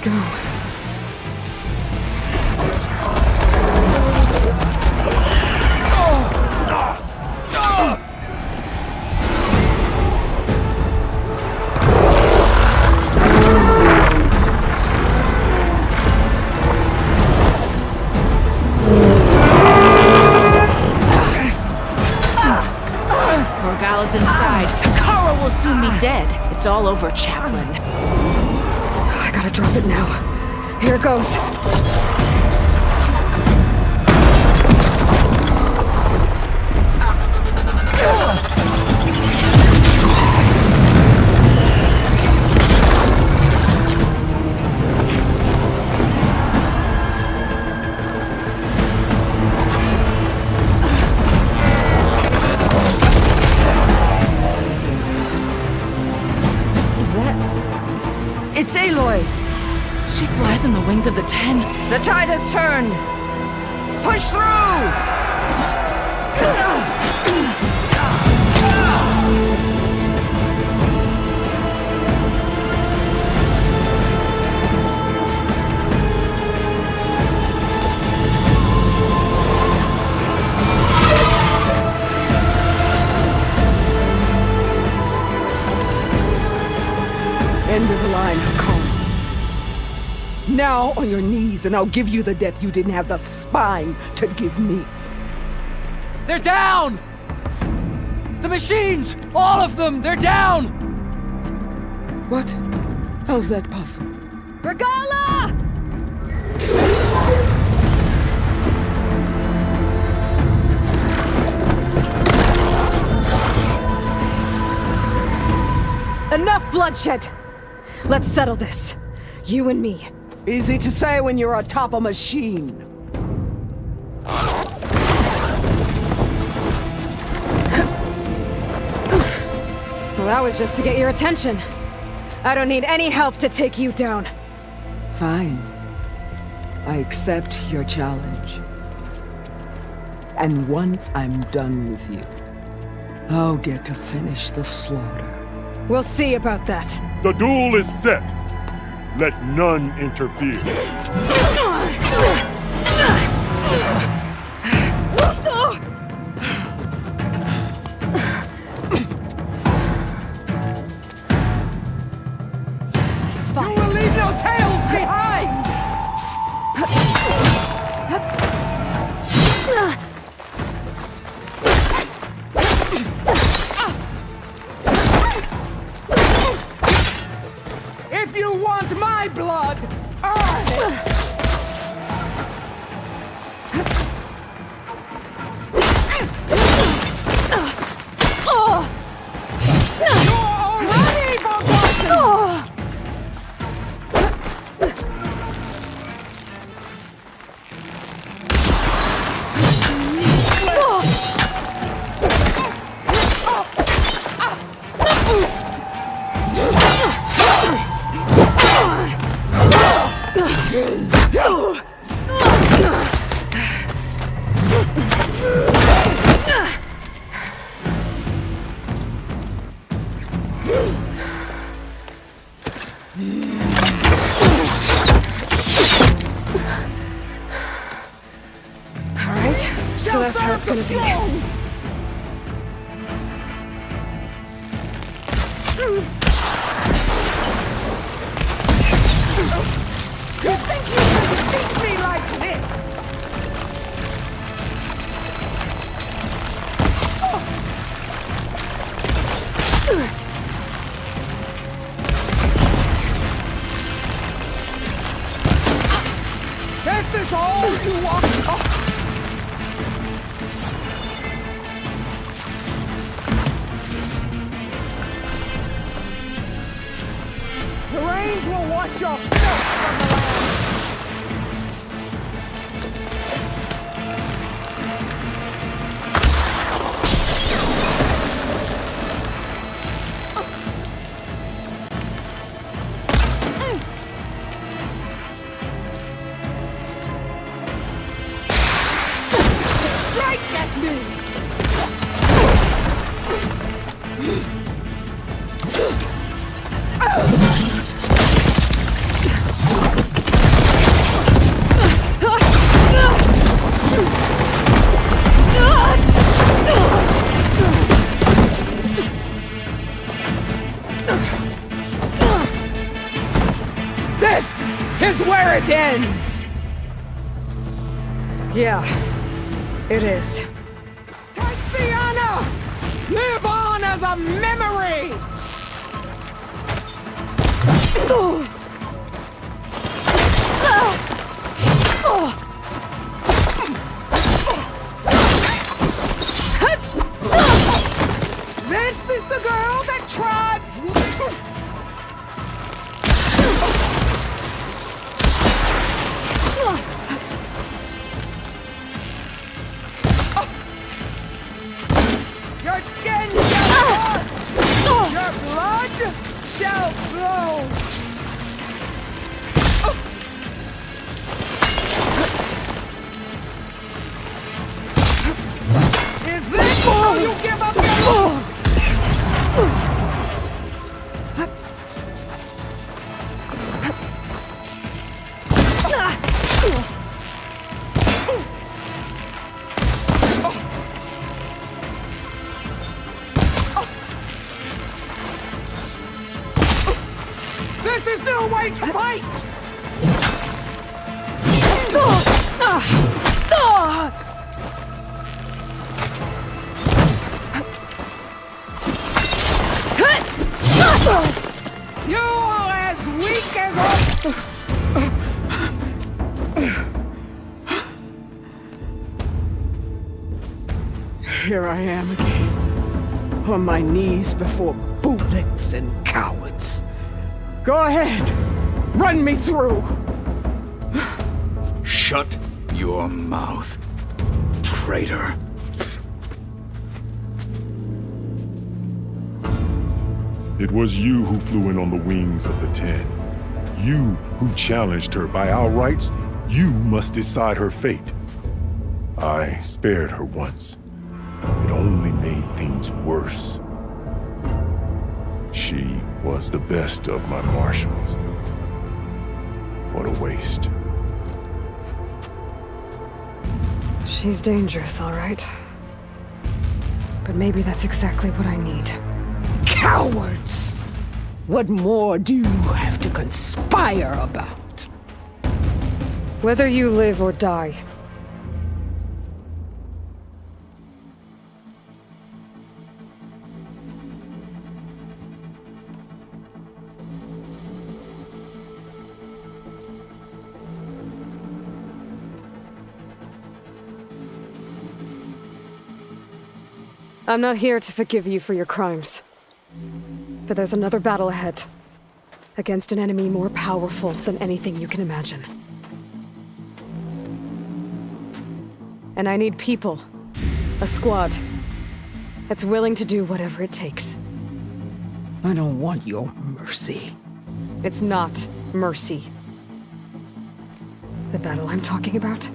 go. Morgala's inside. Kara will soon be dead. It's all over, Chaplain. I gotta drop it now. Here it goes. It's Aloy! She flies on the wings of the Ten. The tide has turned! Push through! End of the line, Hakon. Now on your knees, and I'll give you the death you didn't have the spine to give me. They're down! The machines! All of them! They're down! What? How's that possible? Regala! Enough bloodshed! Let's settle this. You and me. Easy to say when you're atop a machine. Well, that was just to get your attention. I don't need any help to take you down. Fine. I accept your challenge. And once I'm done with you, I'll get to finish the slaughter. We'll see about that. The duel is set. Let none interfere. You will leave no tails behind! If you want my blood, earn it! You're already forgotten! Alright, so that's how it's gonna be. You think you can defeat me like this? Is this all you want? The rains will wash your filth from the land. Strike at me! is where it ends! Yeah, it is. Tatiana! Live on as a memory! This is the girl that tribes... Your skin shall part! Your blood shall flow! Is this how you give up your life? This is no way to fight! You are as weak as Here I am again, on my knees before bootlicks and cowards. Go ahead, run me through. Shut your mouth, traitor. It was you who flew in on the wings of the Ten. You who challenged her by our rights. You must decide her fate. I spared her once. It only made things worse. She was the best of my marshals. What a waste. She's dangerous, all right. But maybe that's exactly what I need. Cowards! What more do you have to conspire about? Whether you live or die. I'm not here to forgive you for your crimes. But there's another battle ahead. Against an enemy more powerful than anything you can imagine. And I need people. A squad. That's willing to do whatever it takes. I don't want your mercy. It's not mercy. The battle I'm talking about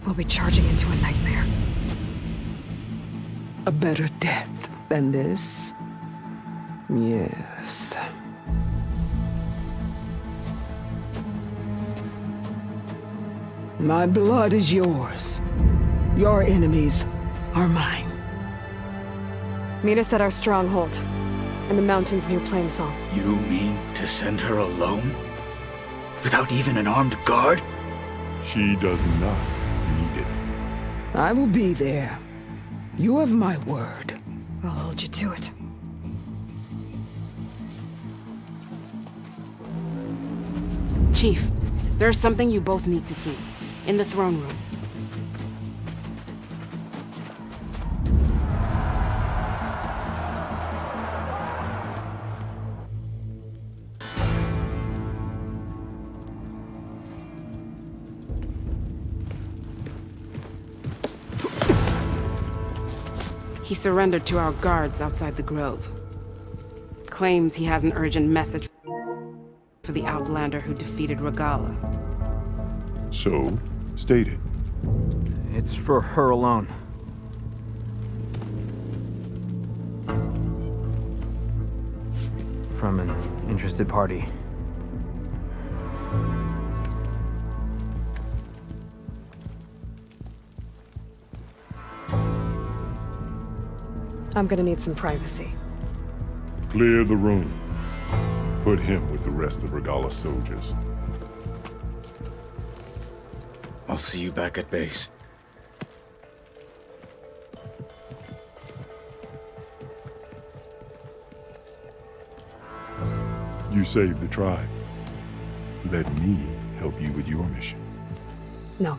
will be charging into a nightmare. A better death than this? Yes. My blood is yours. Your enemies are mine. Meet us at our stronghold, in the mountains near Plainsong. You mean to send her alone? Without even an armed guard? She does not need it. I will be there. You have my word. I'll hold you to it. Chief, there's something you both need to see. In the throne room. He surrendered to our guards outside the grove. Claims he has an urgent message for the Outlander who defeated Regalla. So, state it. It's for her alone. From an interested party. I'm gonna need some privacy. Clear the room. Put him with the rest of Regalla's soldiers. I'll see you back at base. You saved the tribe. Let me help you with your mission. No.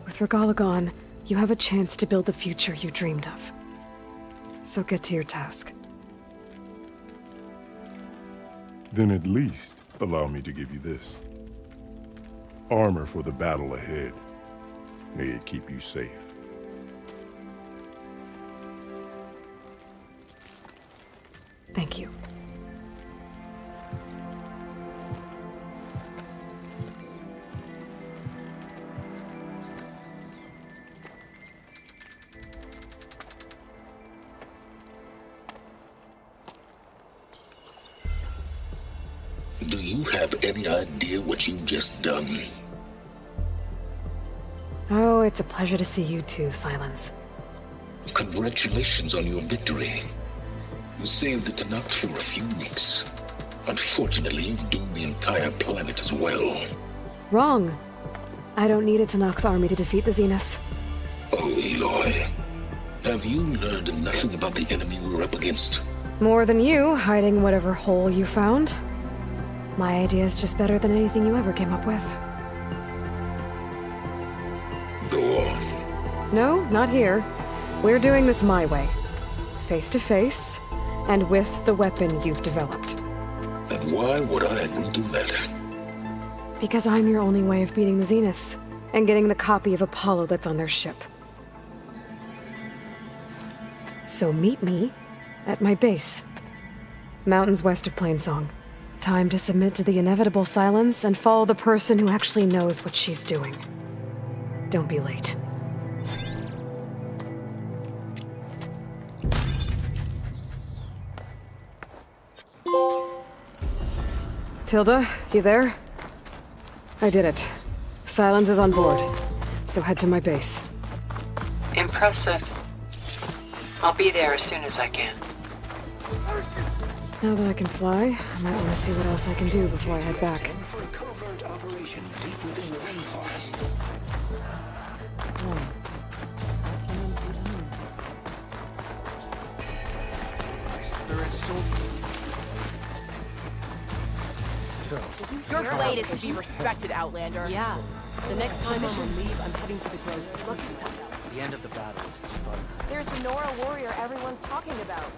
With Regalla gone, you have a chance to build the future you dreamed of. So get to your task. Then at least allow me to give you this. Armor for the battle ahead. May it keep you safe. Thank you. Do you have any idea what you've just done? Oh, it's a pleasure to see you too, Silence. Congratulations on your victory. You saved the Tenakth for a few weeks. Unfortunately, you've doomed the entire planet as well. Wrong. I don't need a Tenakth army to defeat the Zeniths. Oh, Aloy. Have you learned nothing about the enemy we're up against? More than you, hiding whatever hole you found. My idea is just better than anything you ever came up with. Go on. No, not here. We're doing this my way. Face to face, and with the weapon you've developed. And why would I agree to that? Because I'm your only way of beating the Zeniths, and getting the copy of Apollo that's on their ship. So meet me at my base. Mountains west of Plainsong. Time to submit to the inevitable silence and follow the person who actually knows what she's doing. Don't be late. Tilda, you there? I did it. Silence is on board, so head to my base. Impressive. I'll be there as soon as I can. Now that I can fly, I might want to see what else I can do before I head back. Your blade is to be respected, Outlander. Yeah. The next time I'm on leave, I'm heading to the Grove. Look at that. The end of the battle is the start. There's the Nora warrior everyone's talking about.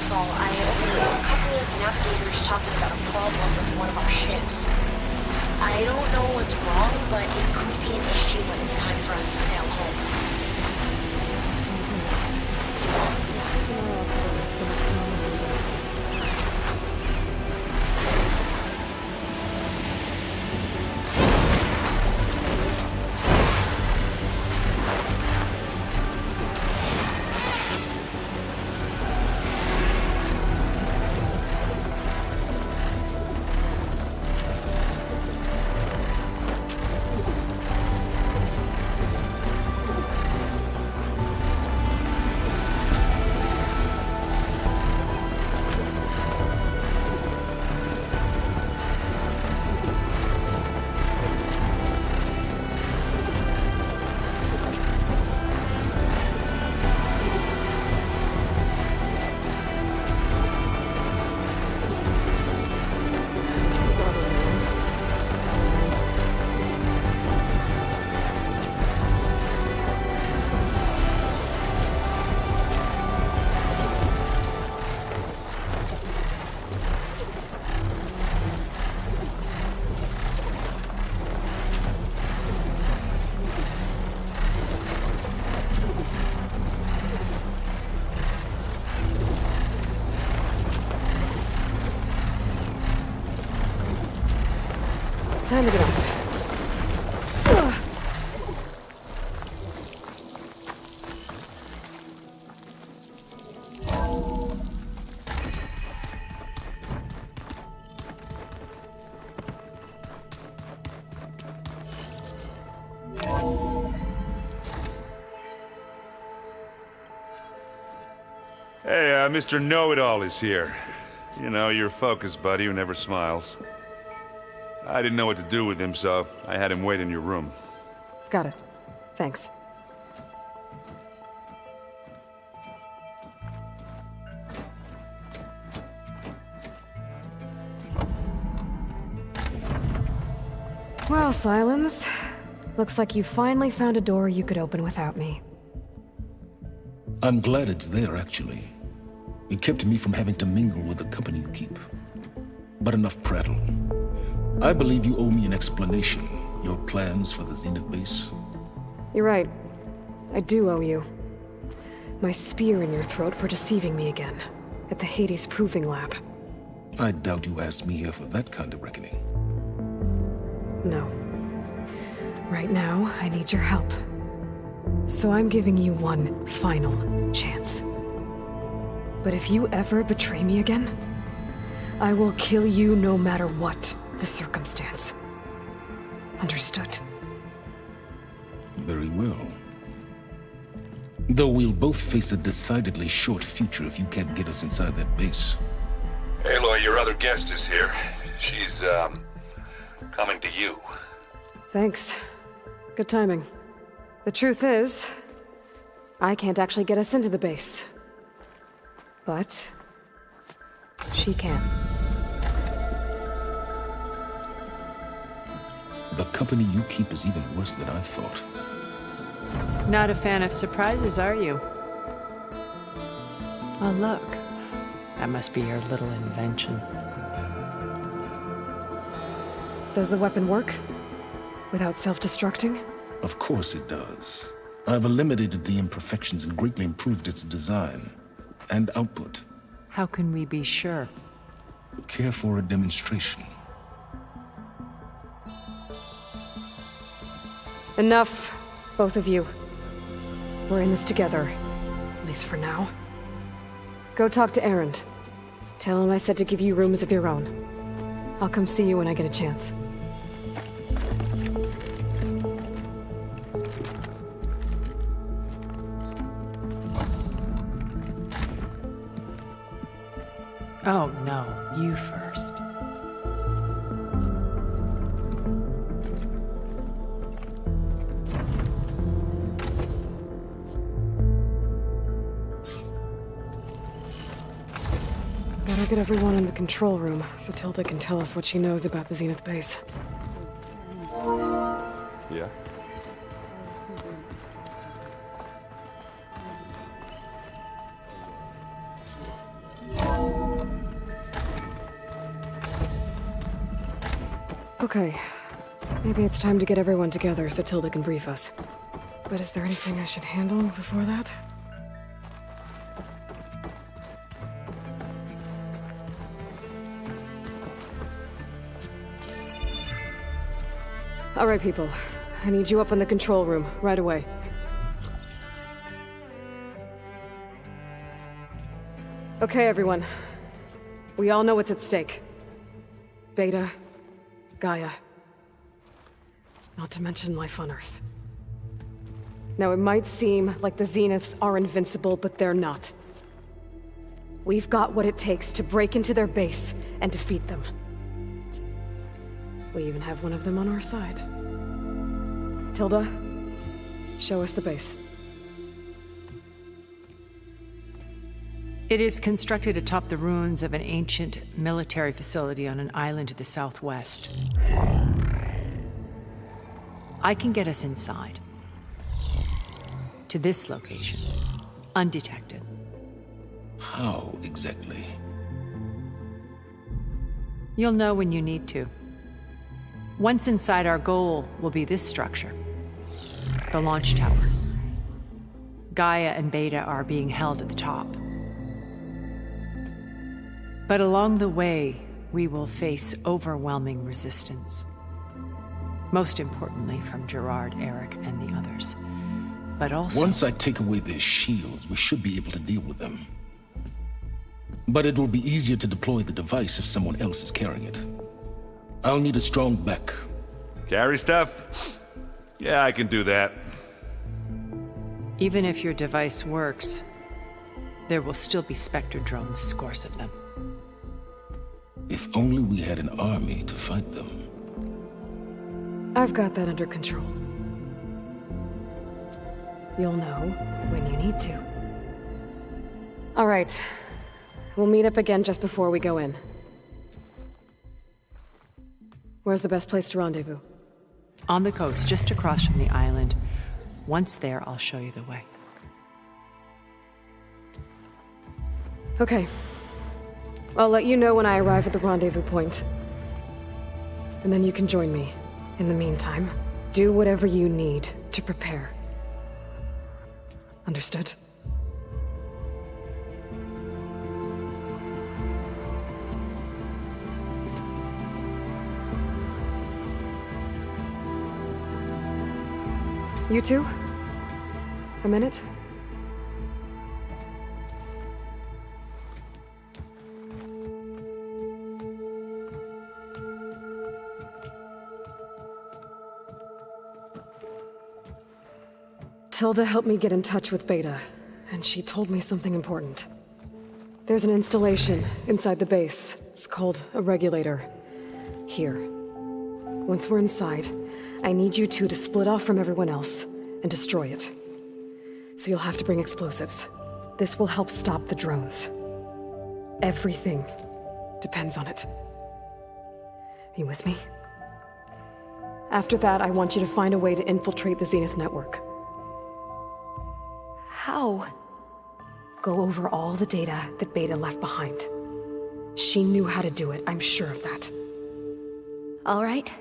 nightfall, I overheard a couple of navigators talking about a problem with one of our ships. I don't know what's wrong, but it could be an issue when it's time for us to sail home. Time to get off. Hey, Mr. Know-It-All is here. You know, your focus buddy who never smiles. I didn't know what to do with him, so I had him wait in your room. Got it. Thanks. Well, Silence. Looks like you finally found a door you could open without me. I'm glad it's there, actually. It kept me from having to mingle with the company you keep. But enough prattle. I believe you owe me an explanation. Your plans for the Zenith base. You're right. I do owe you. My spear in your throat for deceiving me again. At the Hades Proving Lab. I doubt you asked me here for that kind of reckoning. No. Right now, I need your help. So I'm giving you one final chance. But if you ever betray me again, I will kill you no matter what the circumstance. Understood? Very well. Though we'll both face a decidedly short future if you can't get us inside that base. Aloy, your other guest is here. She's, coming to you. Thanks. Good timing. The truth is, I can't actually get us into the base. But she can. The company you keep is even worse than I thought. Not a fan of surprises, are you? Oh, look. That must be your little invention. Does the weapon work? Without self-destructing? Of course it does. I've eliminated the imperfections and greatly improved its design and output. How can we be sure? Care for a demonstration? Enough, both of you. We're in this together, at least for now. Go talk to Erend. Tell him I said to give you rooms of your own. I'll come see you when I get a chance. Oh, no. You first. Better get everyone in the control room so Tilda can tell us what she knows about the Zenith base. Yeah? Okay. Maybe it's time to get everyone together so Tilda can brief us. But is there anything I should handle before that? All right, people. I need you up in the control room, right away. Okay, everyone. We all know what's at stake. Beta, Gaia. Not to mention life on Earth. Now, it might seem like the Zeniths are invincible, but they're not. We've got what it takes to break into their base and defeat them. We even have one of them on our side. Tilda, show us the base. It is constructed atop the ruins of an ancient military facility on an island to the southwest. I can get us inside. To this location, undetected. How exactly? You'll know when you need to. Once inside, our goal will be this structure. The launch tower. Gaia and Beta are being held at the top. But along the way, we will face overwhelming resistance. Most importantly from Gerard, Eric, and the others. But also... Once I take away their shields, we should be able to deal with them. But it will be easier to deploy the device if someone else is carrying it. I'll need a strong back. Carry stuff? Yeah, I can do that. Even if your device works, there will still be Spectre drones, scores of them. If only we had an army to fight them. I've got that under control. You'll know when you need to. All right. We'll meet up again just before we go in. Where's the best place to rendezvous? On the coast, just across from the island. Once there, I'll show you the way. Okay. I'll let you know when I arrive at the rendezvous point. And then you can join me. In the meantime, do whatever you need to prepare. Understood? You two? A minute? Tilda helped me get in touch with Beta, and she told me something important. There's an installation inside the base. It's called a regulator. Here. Once we're inside, I need you two to split off from everyone else and destroy it. So you'll have to bring explosives. This will help stop the drones. Everything depends on it. Are you with me? After that, I want you to find a way to infiltrate the Zenith network. How? Go over all the data that Beta left behind. She knew how to do it, I'm sure of that. All right.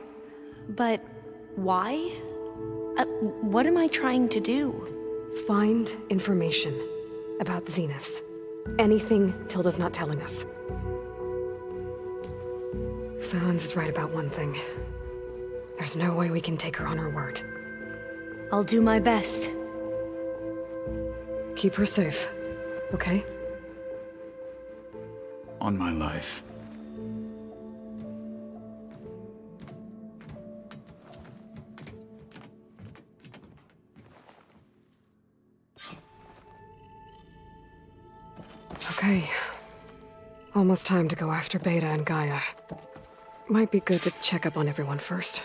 But why? What am I trying to do? Find information about the Zeniths. Anything Tilda's not telling us. Sylens is right about one thing. There's no way we can take her on her word. I'll do my best. Keep her safe, okay? On my life. Okay. Almost time to go after Beta and Gaia. Might be good to check up on everyone first.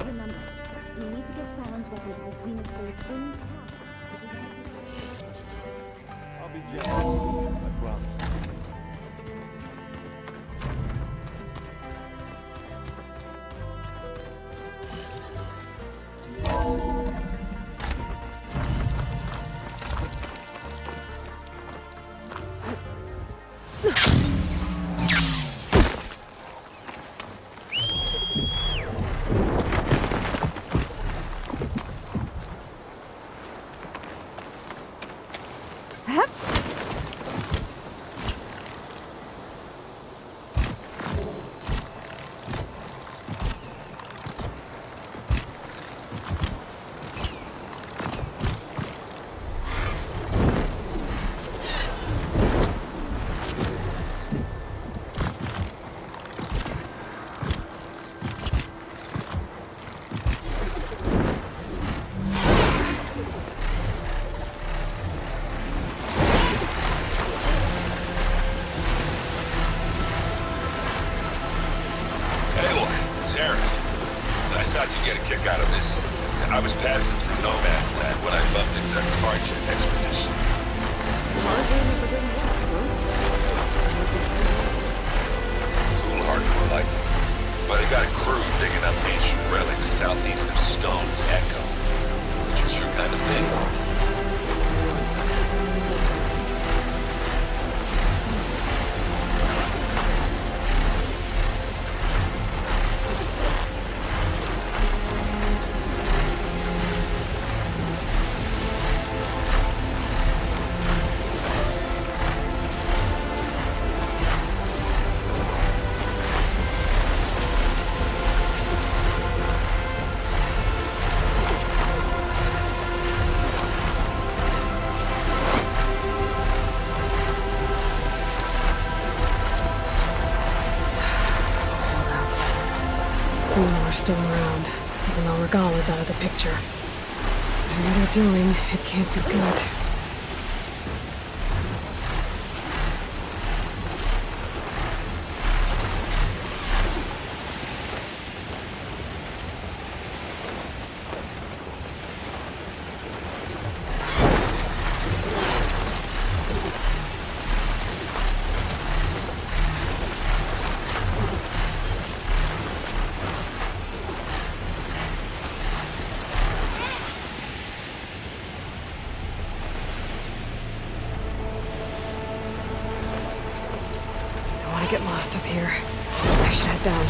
Remember, I'll be gentle, I promise. Out of this. I was passing through No Man's Land when I bumped into a Karja expedition. Foolhardy more likely. But they got a crew digging up ancient relics southeast of Stone's Echo. Which is your kind of thing. Some more are still around, even though Regala's out of the picture. Whatever they're doing, it can't be good. Get lost up here. I should head down.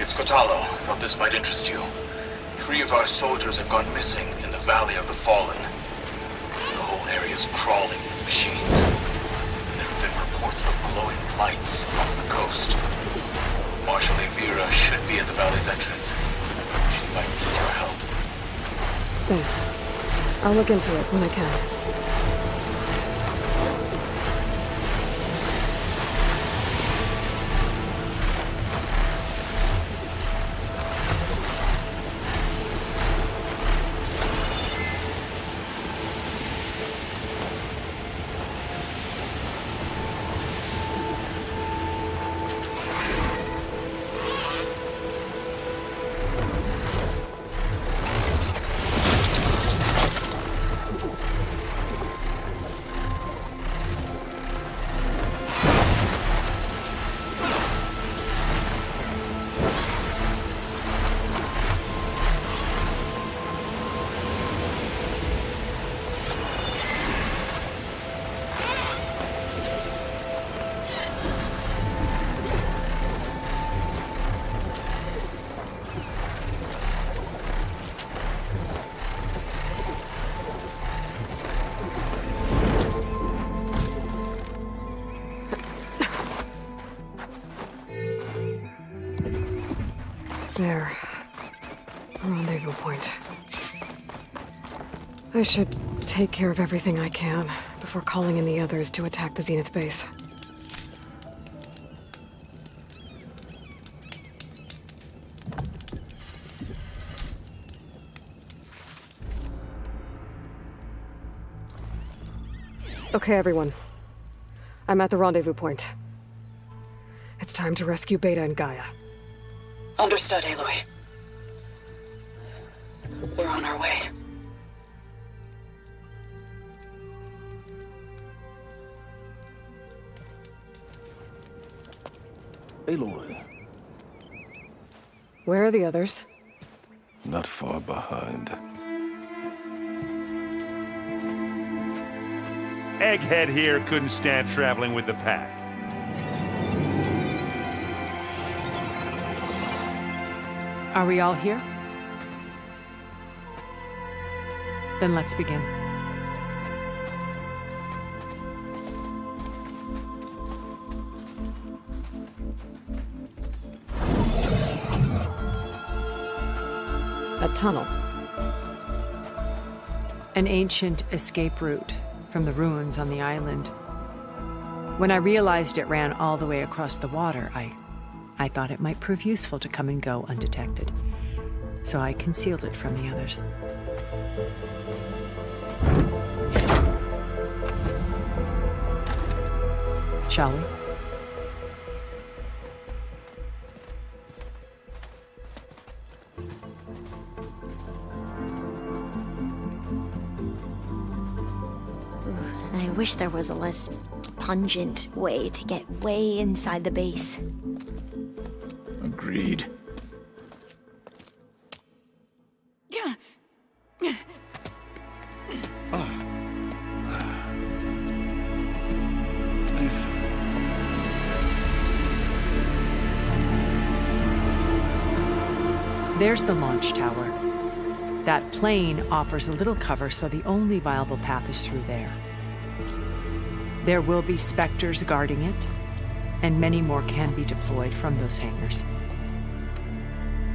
It's Kotallo. Thought this might interest you. 3 of our soldiers have gone missing in the Valley of the Fallen. The whole area's crawling with machines. There have been reports of glowing lights off the coast. Marshal Vera should be at the valley's entrance. She might need your help. Thanks. I'll look into it when I can. There. Rendezvous point. I should take care of everything I can before calling in the others to attack the Zenith base. Okay, everyone. I'm at the rendezvous point. It's time to rescue Beta and Gaia. Understood, Aloy. We're on our way. Aloy. Where are the others? Not far behind. Egghead here couldn't stand traveling with the pack. Are we all here? Then let's begin. A tunnel. An ancient escape route from the ruins on the island. When I realized it ran all the way across the water, I thought it might prove useful to come and go undetected. So I concealed it from the others. Shall we? I wish there was a less pungent way to get way inside the base. Agreed. There's the launch tower. That plane offers a little cover, so the only viable path is through there. There will be Spectres guarding it, and many more can be deployed from those hangars.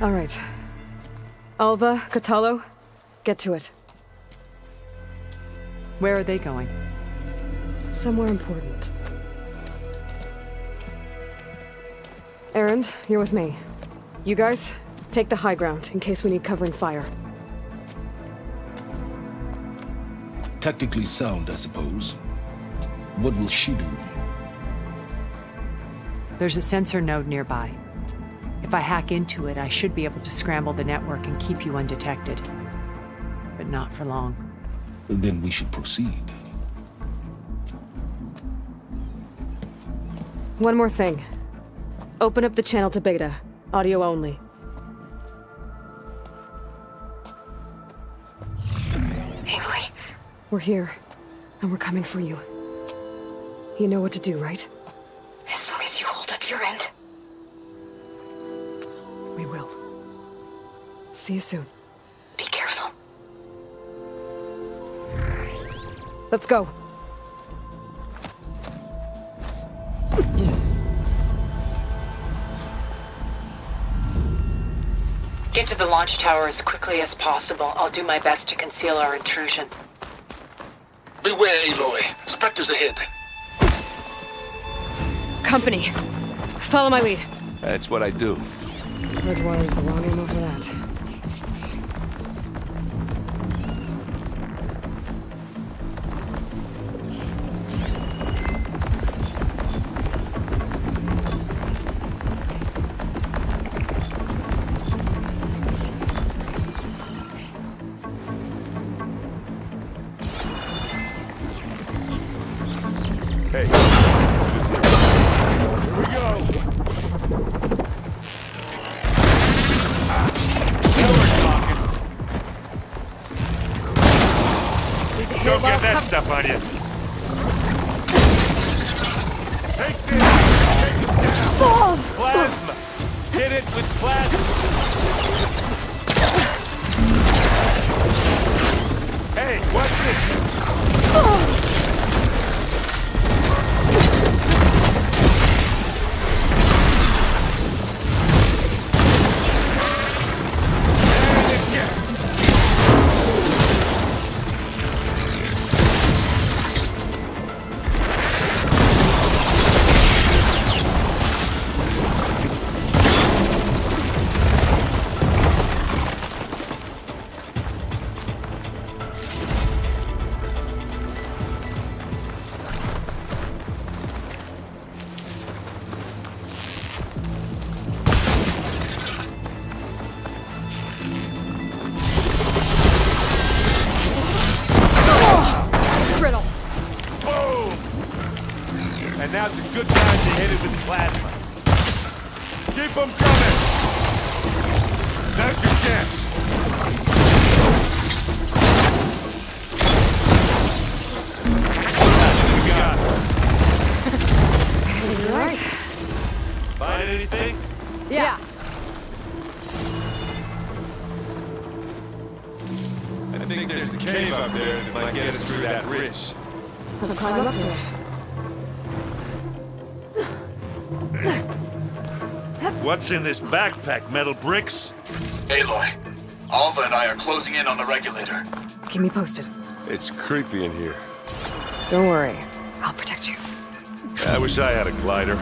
All right. Alva, Kotallo, get to it. Where are they going? Somewhere important. Erend, you're with me. You guys, take the high ground in case we need covering fire. Tactically sound, I suppose. What will she do? There's a sensor node nearby. If I hack into it, I should be able to scramble the network and keep you undetected. But not for long. Then we should proceed. One more thing. Open up the channel to Beta. Audio only. Aloy. We're here, and we're coming for you. You know what to do, right? As long as you hold up your end. We See you soon. Be careful. Let's go. Get to the launch tower as quickly as possible. I'll do my best to conceal our intrusion. Beware, Aloy. Spectres ahead. Company. Follow my lead. That's what I do. Redwire's the wrong ammo for that. Hey. Here we go. Now we're talking. Don't get that stuff on you. Take this. Take it down. Plasma. Hit it with plasma. Hey, what's this? And now's a good time to hit it with plasma. Keep them coming! Now's your chance. You got it. You're right. Find anything? Yeah. I think there's a cave up there that might get us through that ridge. Let's climb up to it. What's in this backpack, metal bricks? Aloy, Alva and I are closing in on the regulator. Keep me posted. It's creepy in here. Don't worry. I'll protect you. I wish I had a glider.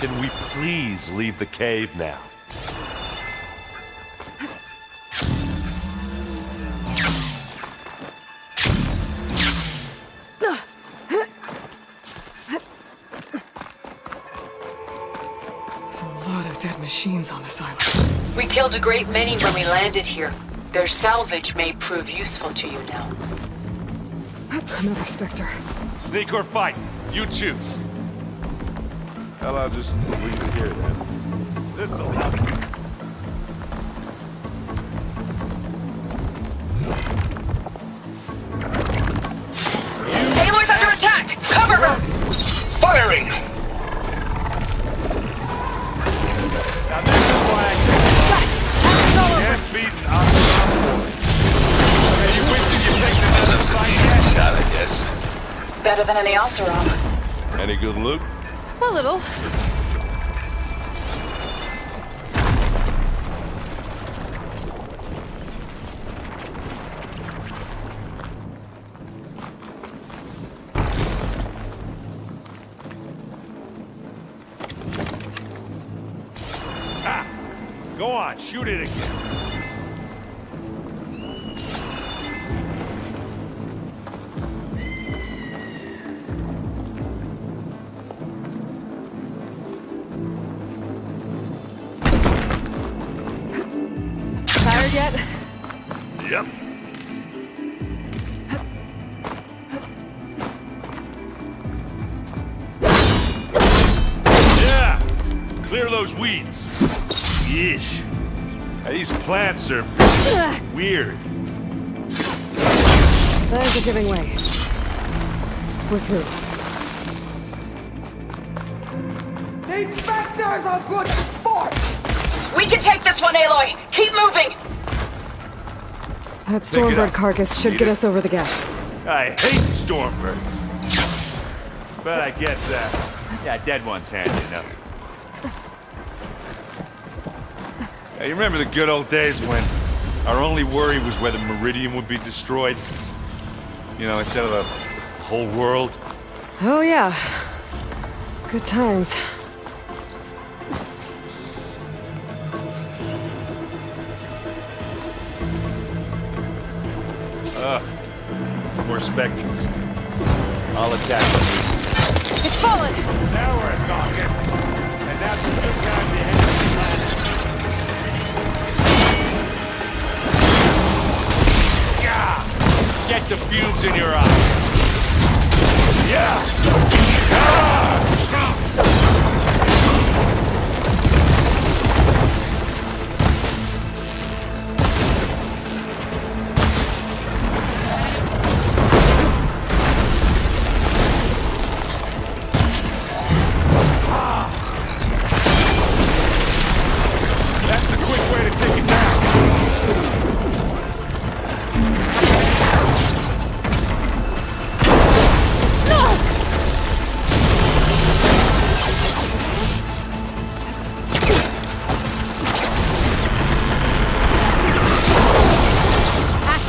Can we please leave the cave now? There's a lot of dead machines on this island. We killed a great many when we landed here. Their salvage may prove useful to you now. Another Spectre. Sneak or fight, you choose. Well, I'll just leave it here then. This'll help. Aloy's under attack! Cover her! Firing! Now this is why I can't beat up. Hey, you wishing you take another fight yet? Shot, I guess. Better than any Oseram. Any good loot? A little. Ah! Go on, shoot it again. Tired yet? Yep. Yeah! Clear those weeds. Yeesh. These plants are weird. Those are giving way. We're through. These specters are good sport! We can take this one, Aloy! Keep moving! That Stormbird carcass should get us over the gap. I hate Stormbirds. But I guess, yeah, dead one's handy enough. You remember the good old days when our only worry was whether Meridian would be destroyed? You know, instead of the whole world? Oh yeah. Good times. More Spectres. I'll attack them. It's fallen! Now we're talking. And that's a good time to hit the planet. Get the fumes in your eyes. Yeah! That's the quick way to take it down.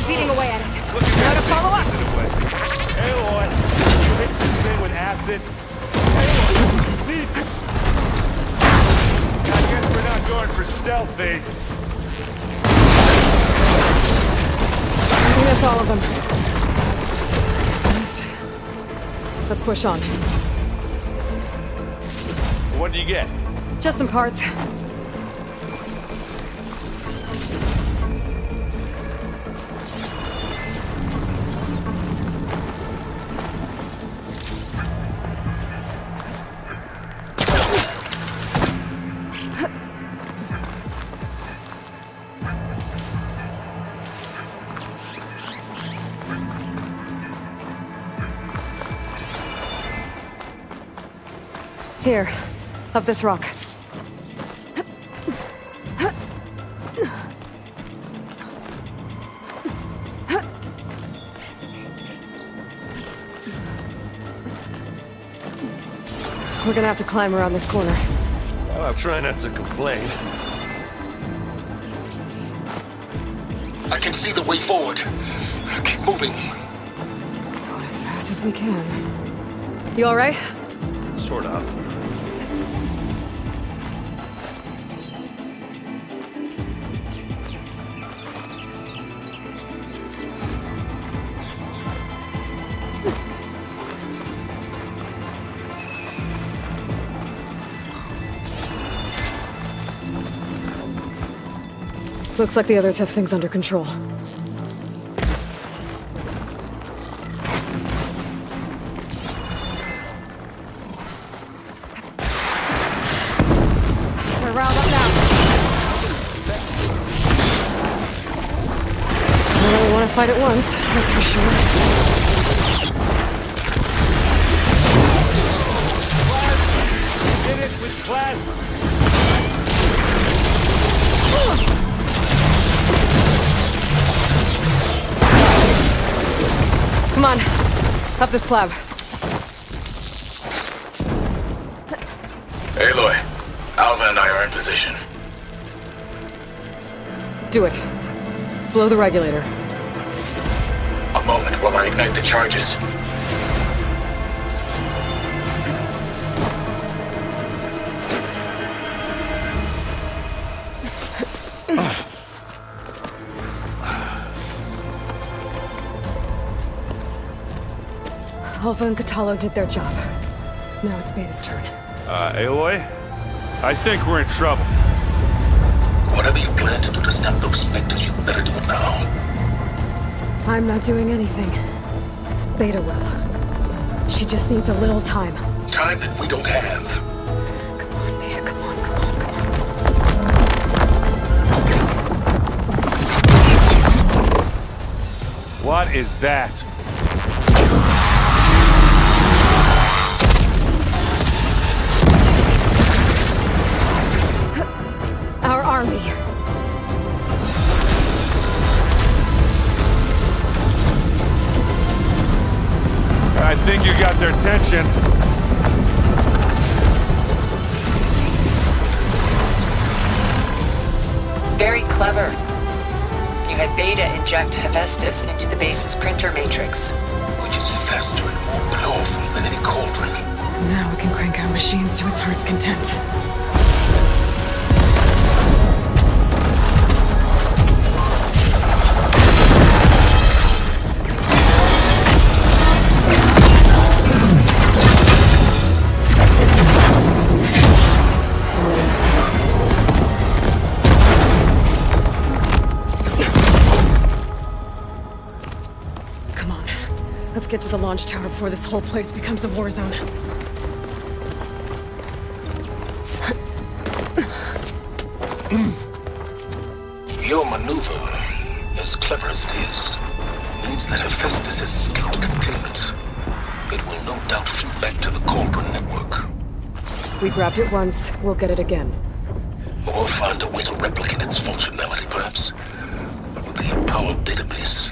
Eating away at it. Now to follow up. Aloy, you hit this thing with acid. Aloy, leave it. I guess we're not going for stealthy. I think that's all of them. Let's push on. What do you get? Just some parts. Here, up this rock. We're gonna have to climb around this corner. Well, I'll try not to complain. I can see the way forward. Keep moving. Going as fast as we can. You all right? Sort of. Looks like the others have things under control. They're riled up now. I really want to fight at once, that's for sure. Hit it with plasma. Come on, up this slab. Aloy, Alva and I are in position. Do it. Blow the regulator. A moment while I ignite the charges. Alpha and Kotallo did their job. Now it's Beta's turn. Aloy? I think we're in trouble. Whatever you plan to do to stop those Spectres, you I'm not doing anything. Beta will. She just needs a little time. Time that we don't have. Come on, Beta, come on, come on. What is that? Our army. I think you got their attention. Very clever. You had Beta inject Hephaestus into the base's printer matrix. Which is faster and more powerful than any cauldron. Now we can crank out machines to its heart's content. Let's get to the launch tower before this whole place becomes a war zone. Your maneuver, as clever as it is, means that Hephaestus has escaped containment. It will no doubt flee back to the Cauldron network. We grabbed it once, we'll get it again. Or find a way to replicate its functionality, perhaps. With the Apollo database.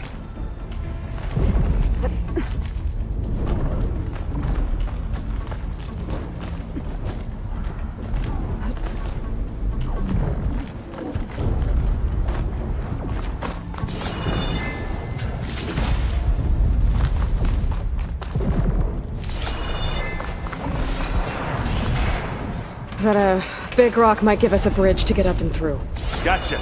That big rock might give us a bridge to get up and through. Gotcha.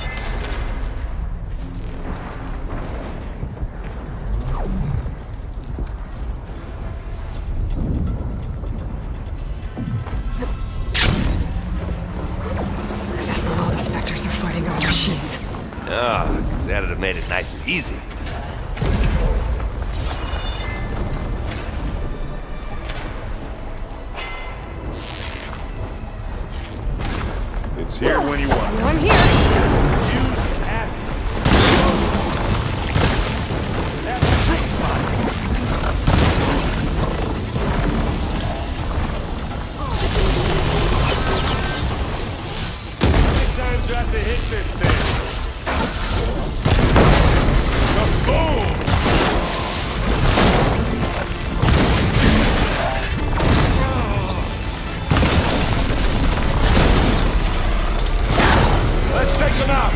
I guess not all the Spectres are fighting our machines. Ah, that'd have made it nice and easy. It's here when you want it. I'm here. To hit this thing. Boom! Let's take them out.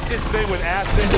This thing with acid.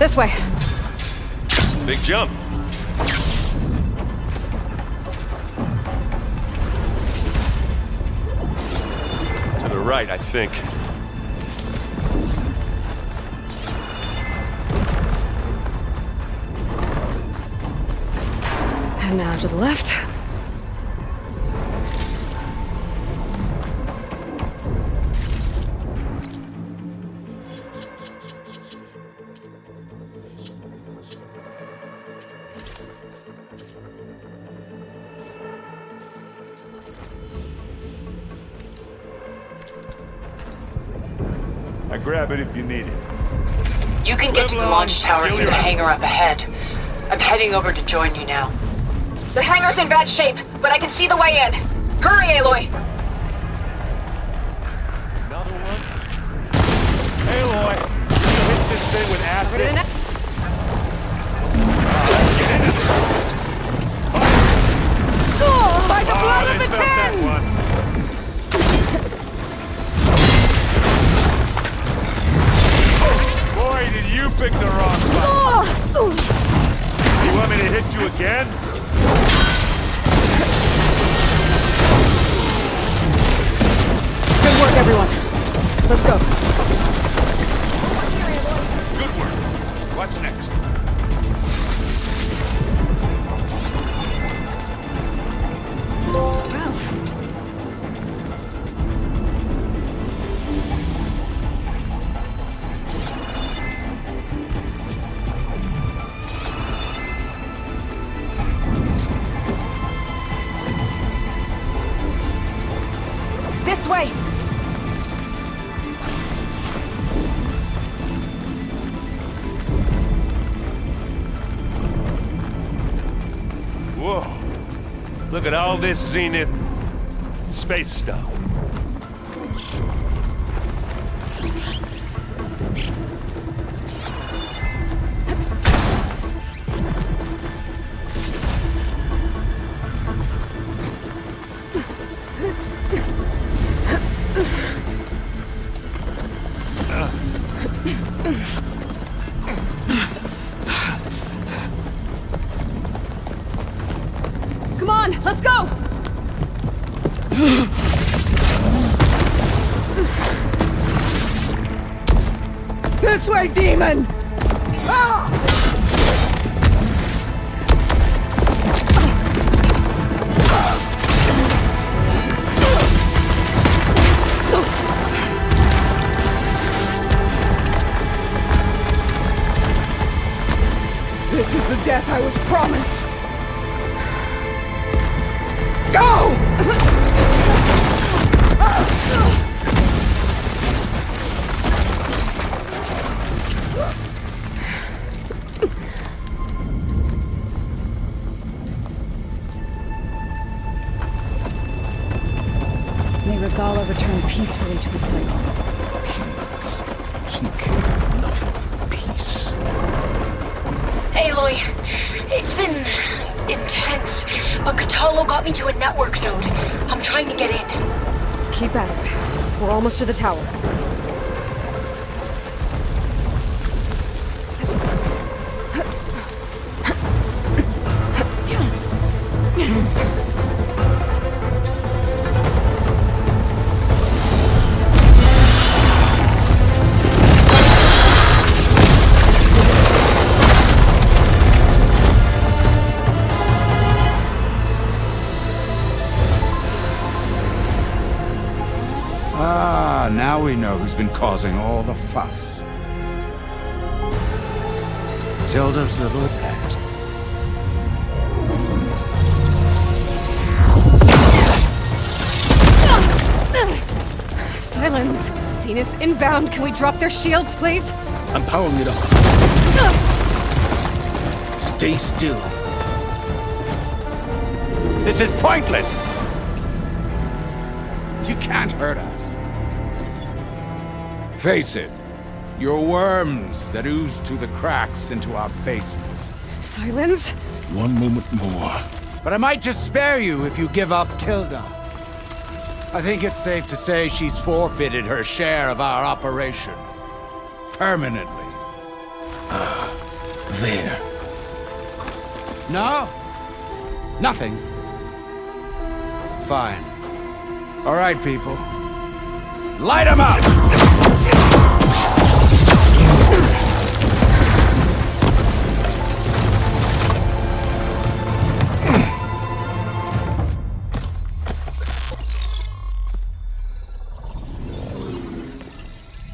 This way. Big jump. To the right, I think. And now to the left. grab it if you need it. You can get to the launch tower through the hangar up ahead. I'm heading over to join you now. The hangar's in bad shape, but I can see the way in. Hurry, Aloy! Another one? Aloy, you hit this thing with acid? By the blood of the Ten! Boy, did you pick the wrong button. You want me to hit you again? Good work, everyone. Let's go. Good work. What's next? This way! Whoa. Look at all this Zenith space stuff. Come on, let's go! This way, demon! Ah! This is the death I was promised. Go! May Regala return peacefully to the cycle. She cared enough of peace. Aloy, it's been intense, but Kotallo got me to a network node. I'm trying to get in. Keep at it. We're almost to the tower. Now we know who's been causing all the fuss. Tilda's little pet. Silence! Zenith inbound. Can we drop their shields, please? I'm powering it up. Stay still. This is pointless! You can't hurt us. Face it, you're worms that ooze through the cracks into our basement. Silence? One moment more. But I might just spare you if you give up Tilda. I think it's safe to say she's forfeited her share of our operation. Permanently. There. No? Nothing? Fine. All right, people. Light 'em up!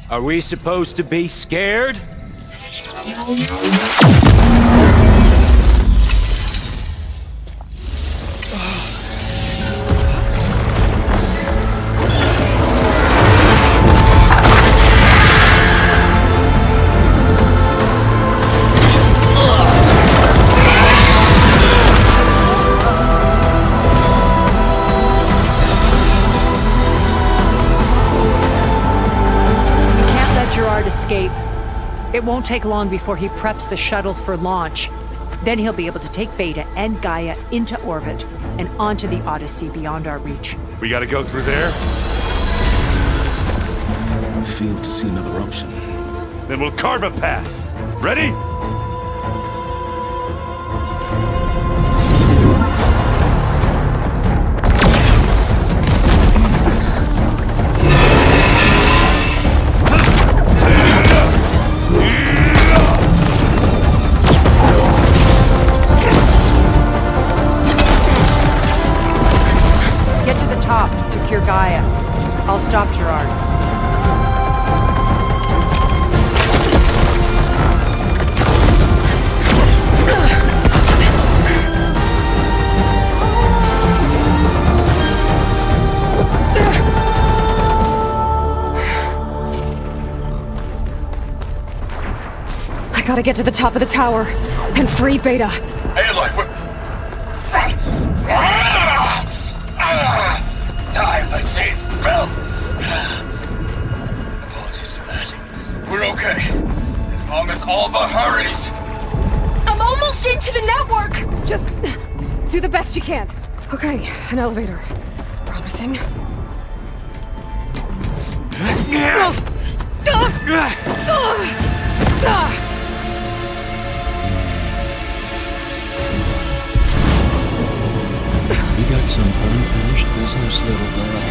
Are we supposed to be scared? escape. It won't take long before he preps the shuttle for launch. Then he'll be able to take Beta and Gaia into orbit and onto the Odyssey beyond our reach. We gotta go through there? I failed to see another option. Then we'll carve a path. Ready? Get to the top and secure Gaia. I'll stop Gerard. I gotta get to the top of the tower and free Beta. Aloy, we're... Time, I say, Phil! Apologies for that. We're okay. As long as Alva hurries. I'm almost into the network! Just do the best you can. Okay, an elevator. Promising. We got some unfinished business, little girl.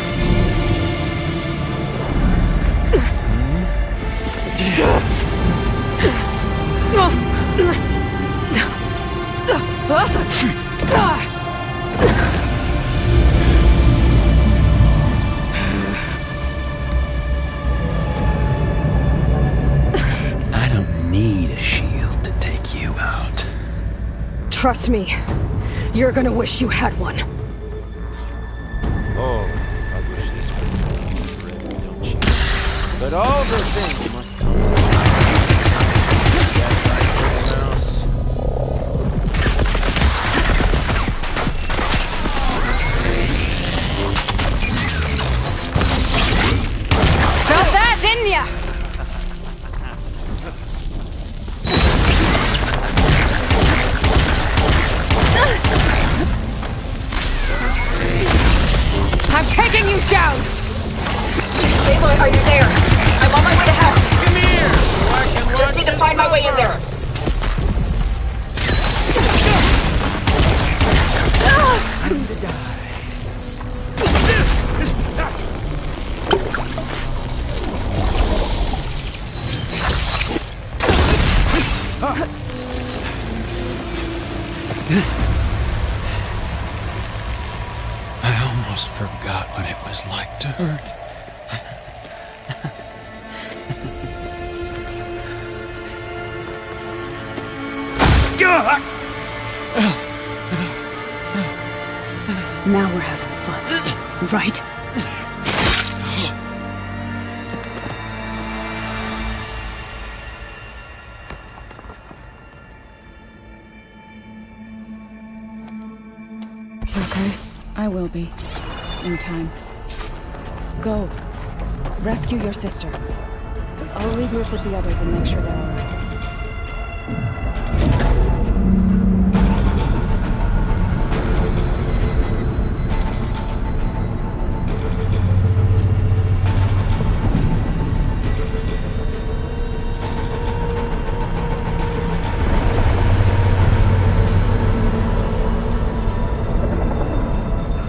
I don't need a shield to take you out. Trust me, you're gonna wish you had one. Oh, I wish this was ready, don't you? But all the things must come. Felt that, didn't ya? I'm taking you down! Aloy, are you there? I'm on my way to help. Come here! Just need to find my way in there. I almost forgot what it was like to hurt. Now we're having fun, right? You okay? I will be. In time. Go. Rescue your sister. I'll regroup with the others and make sure they're alright.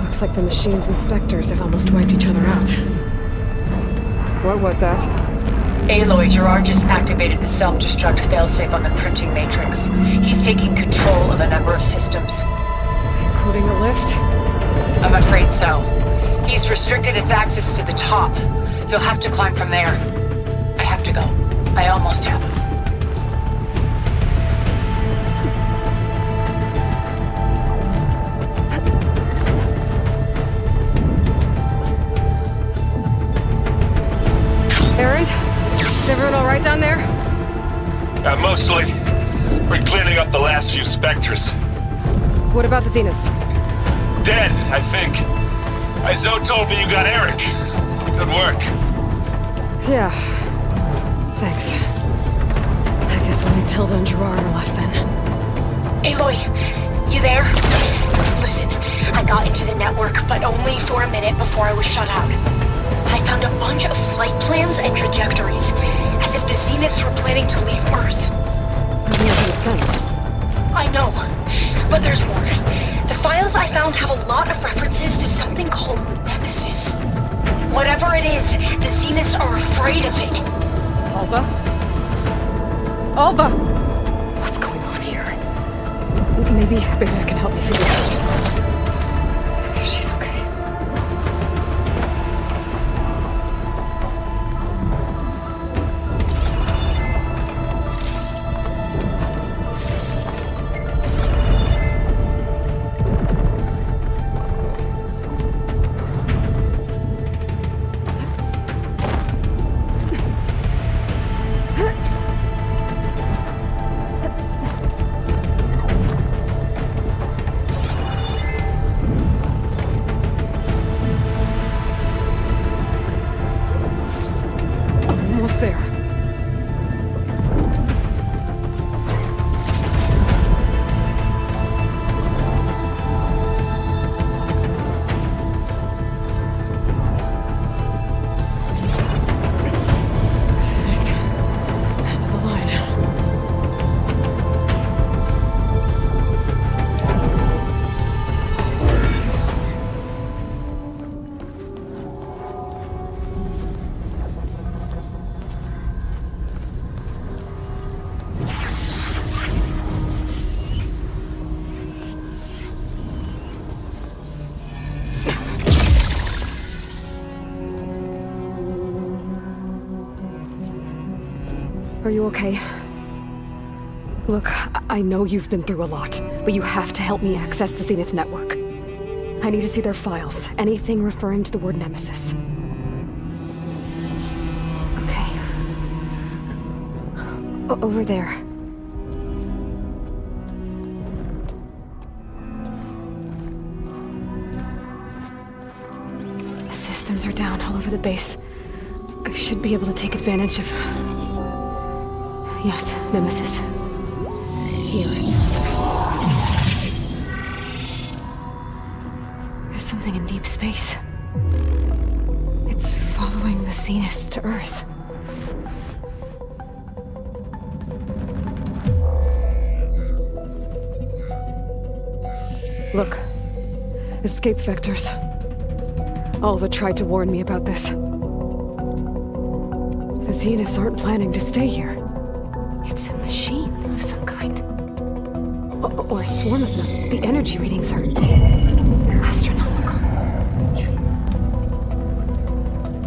Looks like the machine's inspectors have almost wiped each other out. What was that? Aloy, Gerard just activated the self-destruct failsafe on the printing matrix. He's taking control of a number of systems. Including the lift? I'm afraid so. He's restricted its access to the top. You'll have to climb from there. I have to go. I almost have. Erend? Is everyone alright down there? Mostly. We're cleaning up the last few specters. What about the Zeniths? Dead, I think. Izo told me you got Eric. Good work. Yeah. Thanks. I guess only Tilda and Gerard are left then. Aloy, you there? Listen, I got into the network, but only for a minute before I was shut out. I found a bunch of flight plans and trajectories, as if the Zeniths were planning to leave Earth. That makes no sense. I know, but there's more. The files I found have a lot of references to something called Nemesis. Whatever it is, the Zeniths are afraid of it. Alva? Alva! What's going on here? Maybe Beta can help me figure it out. She's okay. There. This is it. End of the line. Are you okay? Look, I know you've been through a lot, but you have to help me access the Zenith network. I need to see their files, anything referring to the word Nemesis. Okay. Over there. The systems are down all over the base. I should be able to take advantage of... Yes, Nemesis. Here. There's something in deep space. It's following the Zeniths to Earth. Look. Escape vectors. Alva tried to warn me about this. The Zeniths aren't planning to stay here. It's a machine of some kind. Or a swarm of them. The energy readings are astronomical.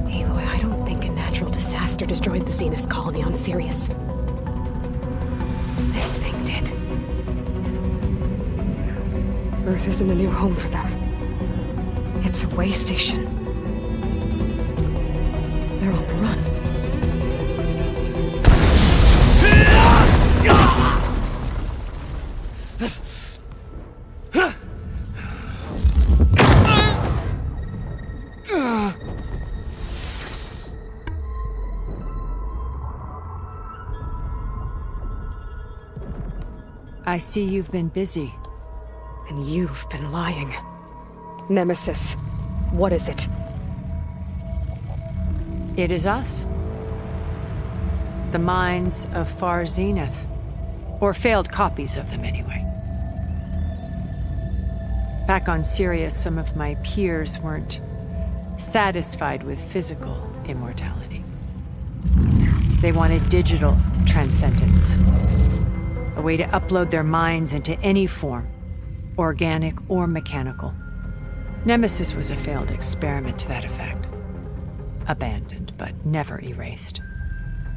Aloy, I don't think a natural disaster destroyed the Zenith colony on Sirius. This thing did. Earth isn't a new home for them. It's a way station. They're on the run. I see you've been busy. And you've been lying. Nemesis, what is it? It is us. The minds of Far Zenith. Or failed copies of them, anyway. Back on Sirius, some of my peers weren't satisfied with physical immortality. They wanted digital transcendence. A way to upload their minds into any form, organic or mechanical. Nemesis was a failed experiment to that effect. Abandoned, but never erased.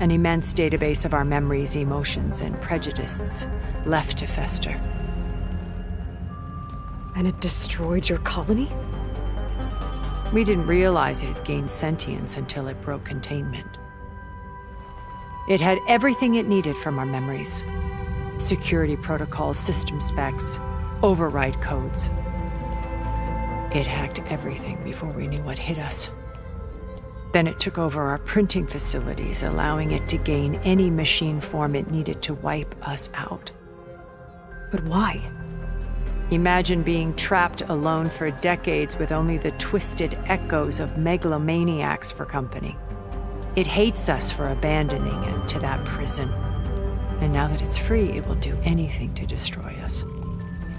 An immense database of our memories, emotions, and prejudices left to fester. And it destroyed your colony? We didn't realize it had gained sentience until it broke containment. It had everything it needed from our memories. Security protocols, system specs, override codes. It hacked everything before we knew what hit us. Then it took over our printing facilities, allowing it to gain any machine form it needed to wipe us out. But why? Imagine being trapped alone for decades with only the twisted echoes of megalomaniacs for company. It hates us for abandoning it to that prison. And now that it's free, it will do anything to destroy us,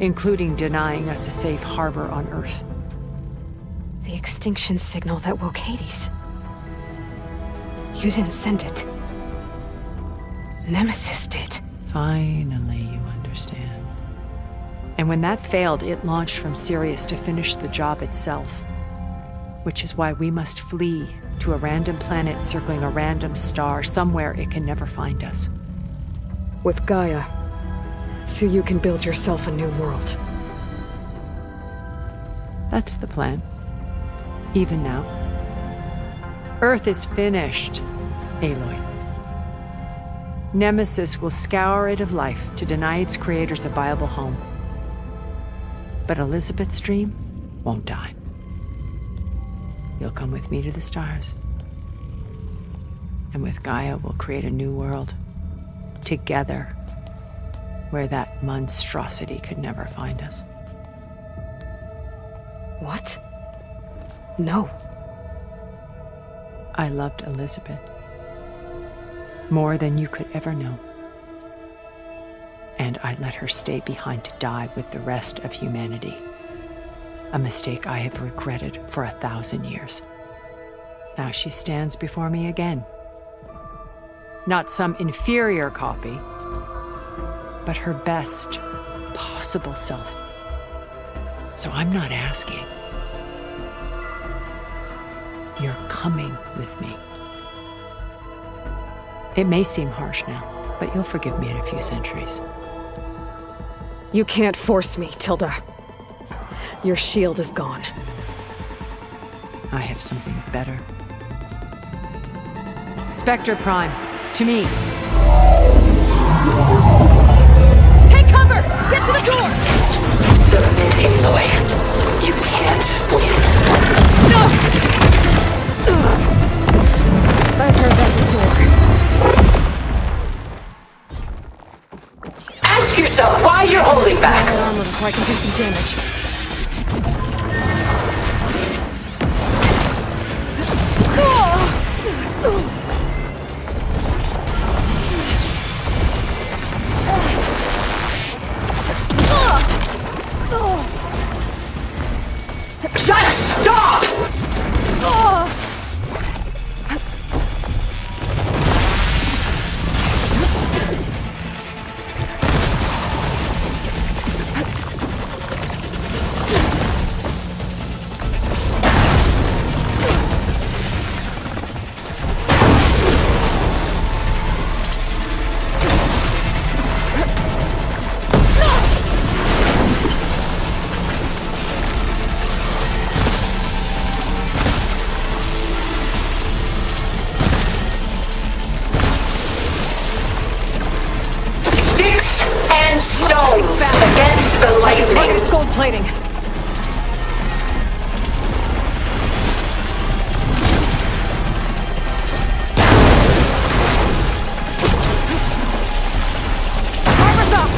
including denying us a safe harbor on Earth. The extinction signal that woke Hades. You didn't send it. Nemesis did. Finally, you understand. And when that failed, it launched from Sirius to finish the job itself. Which is why we must flee to a random planet circling a random star, somewhere it can never find us. With Gaia. So you can build yourself a new world. That's the plan. Even now. Earth is finished, Aloy. Nemesis will scour it of life to deny its creators a viable home. But Elizabeth's dream won't die. You'll come with me to the stars. And with Gaia, we'll create a new world. Together. Where that monstrosity could never find us. What? No. I loved Elizabeth. More than you could ever know. And I let her stay behind to die with the rest of humanity. A mistake I have regretted for 1,000 years. Now she stands before me again. Not some inferior copy, but her best possible self. So I'm not asking. You're coming with me. It may seem harsh now, but you'll forgive me in a few centuries. You can't force me, Tilda. Your shield is gone. I have something better. Spectre Prime, to me. Take cover! Get to the door! Submit, Aloy. You can't win. No! I've heard that before. Ask yourself why you're holding back. Get armor before I can do some damage. Just stop! Against the lightning. Target its gold plating. Armor's up!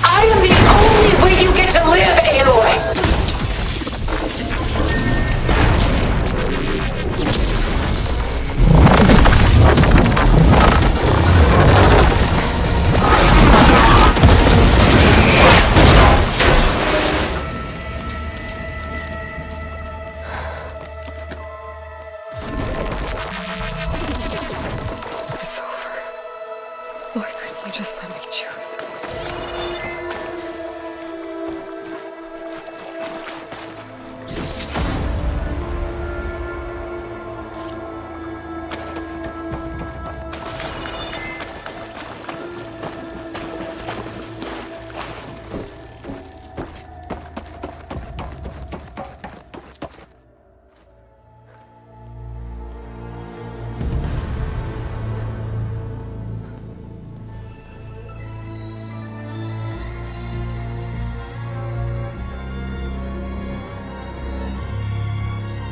I am the only way you get to live, Aloy!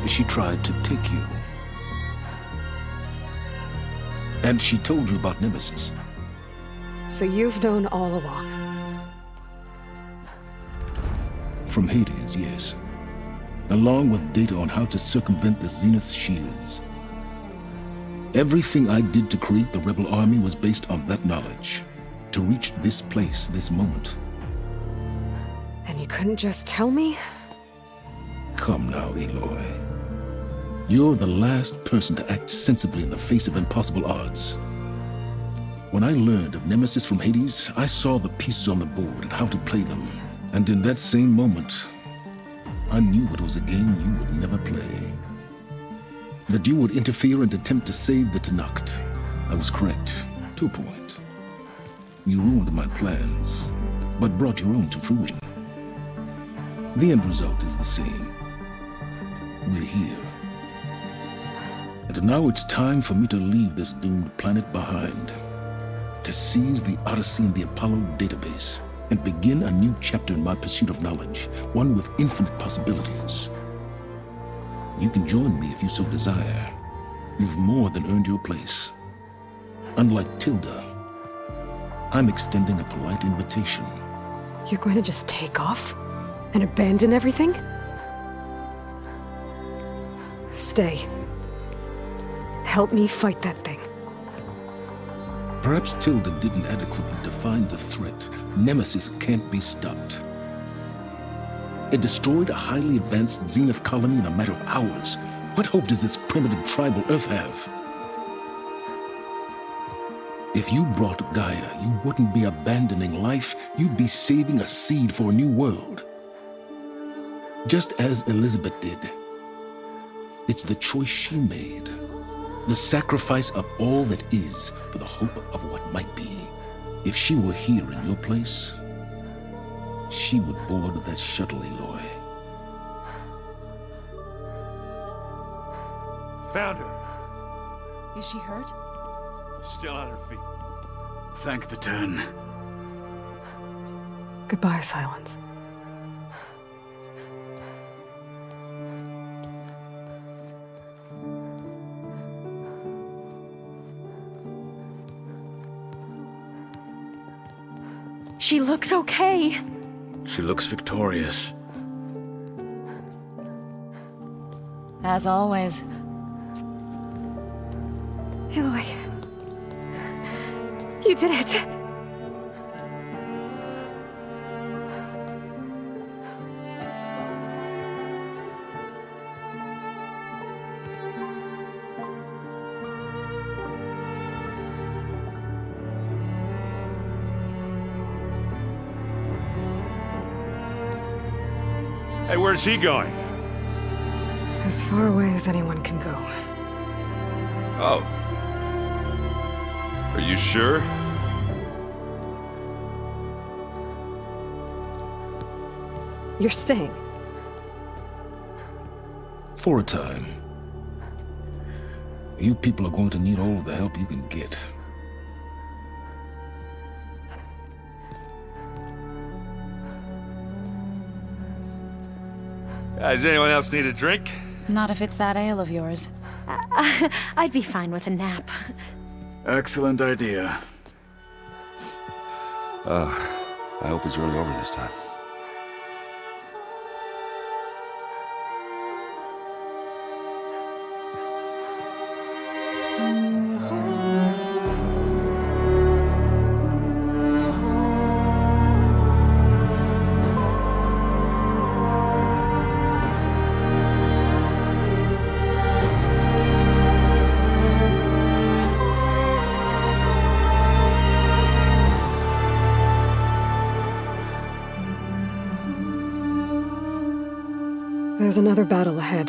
She tried to take you. And she told you about Nemesis. So you've known all along. From Hades, yes. Along with data on how to circumvent the Zenith shields. Everything I did to create the Rebel Army was based on that knowledge. To reach this place, this moment. And you couldn't just tell me? Come now, Aloy. You're the last person to act sensibly in the face of impossible odds. When I learned of Nemesis from Hades, I saw the pieces on the board and how to play them. And in that same moment, I knew it was a game you would never play. That you would interfere and attempt to save the Tenakth. I was correct, to a point. You ruined my plans, but brought your own to fruition. The end result is the same. We're here. And now it's time for me to leave this doomed planet behind. To seize the Odyssey and the Apollo database, and begin a new chapter in my pursuit of knowledge, one with infinite possibilities. You can join me if you so desire. You've more than earned your place. Unlike Tilda, I'm extending a polite invitation. You're going to just take off? And abandon everything? Stay. Help me fight that thing. Perhaps Tilda didn't adequately define the threat. Nemesis can't be stopped. It destroyed a highly advanced Zenith colony in a matter of hours. What hope does this primitive tribal Earth have? If you brought Gaia, you wouldn't be abandoning life, you'd be saving a seed for a new world. Just as Elizabeth did. It's the choice she made. The sacrifice of all that is for the hope of what might be. If she were here in your place, she would board that shuttle, Aloy. Found her. Is she hurt? Still on her feet. Thank the Ten. Goodbye, Silence. She looks okay. She looks victorious. As always. Aloy. You did it. Hey, where's he going? As far away as anyone can go. Oh. Are you sure? You're staying. For a time. You people are going to need all of the help you can get. Does anyone else need a drink? Not if it's that ale of yours. I'd be fine with a nap. Excellent idea. I hope it's really over this time. There's another battle ahead,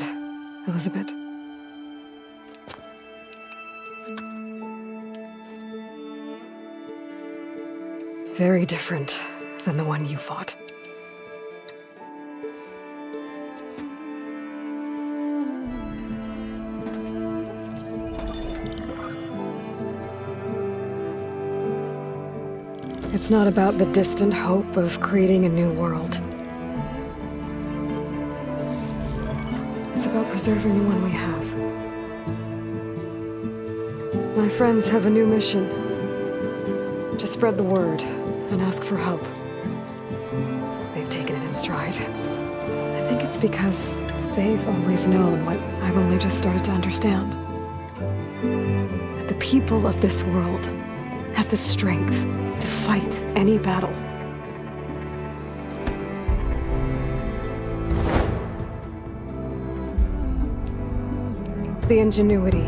Elizabeth. Very different than the one you fought. It's not about the distant hope of creating a new world. It's about preserving the one we have. My friends have a new mission. To spread the word and ask for help. They've taken it in stride. I think it's because they've always known what I've only just started to understand. That the people of this world have the strength to fight any battle. The ingenuity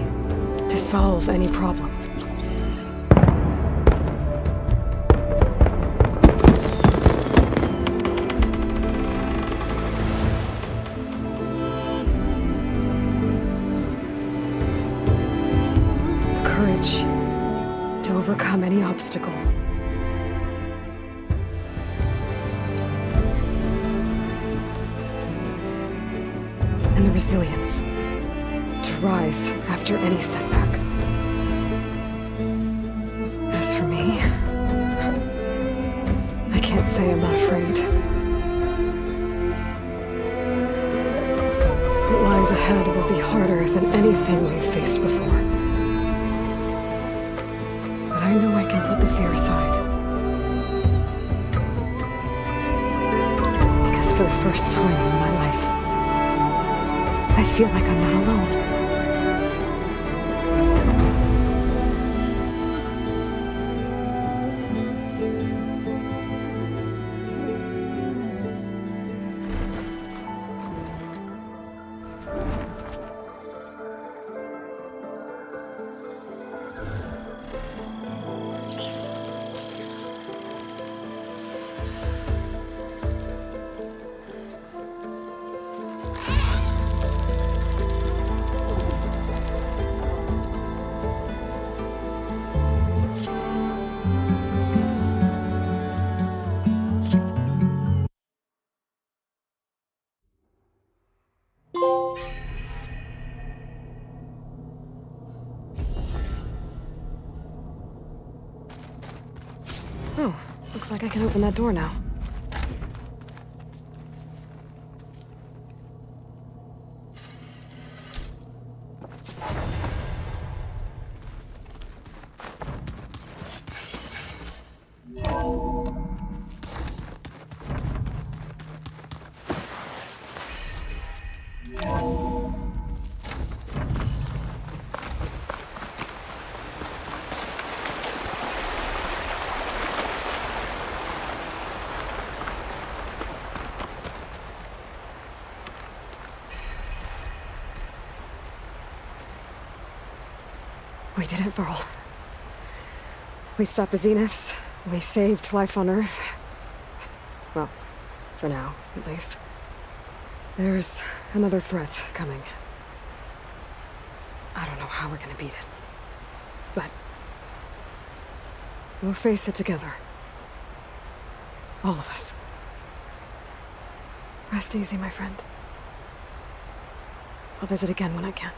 to solve any problem. Courage to overcome any obstacle. And the resilience to rise after any setback. As for me, I can't say I'm not afraid. What lies ahead will be harder than anything we've faced before. But I know I can put the fear aside. Because for the first time in my life, I feel like I'm not alone. Oh, looks like I can open that door now. We did it, Varl. We stopped the Zeniths. We saved life on Earth. Well, for now, at least. There's another threat coming. I don't know how we're gonna beat it. But we'll face it together. All of us. Rest easy, my friend. I'll visit again when I can.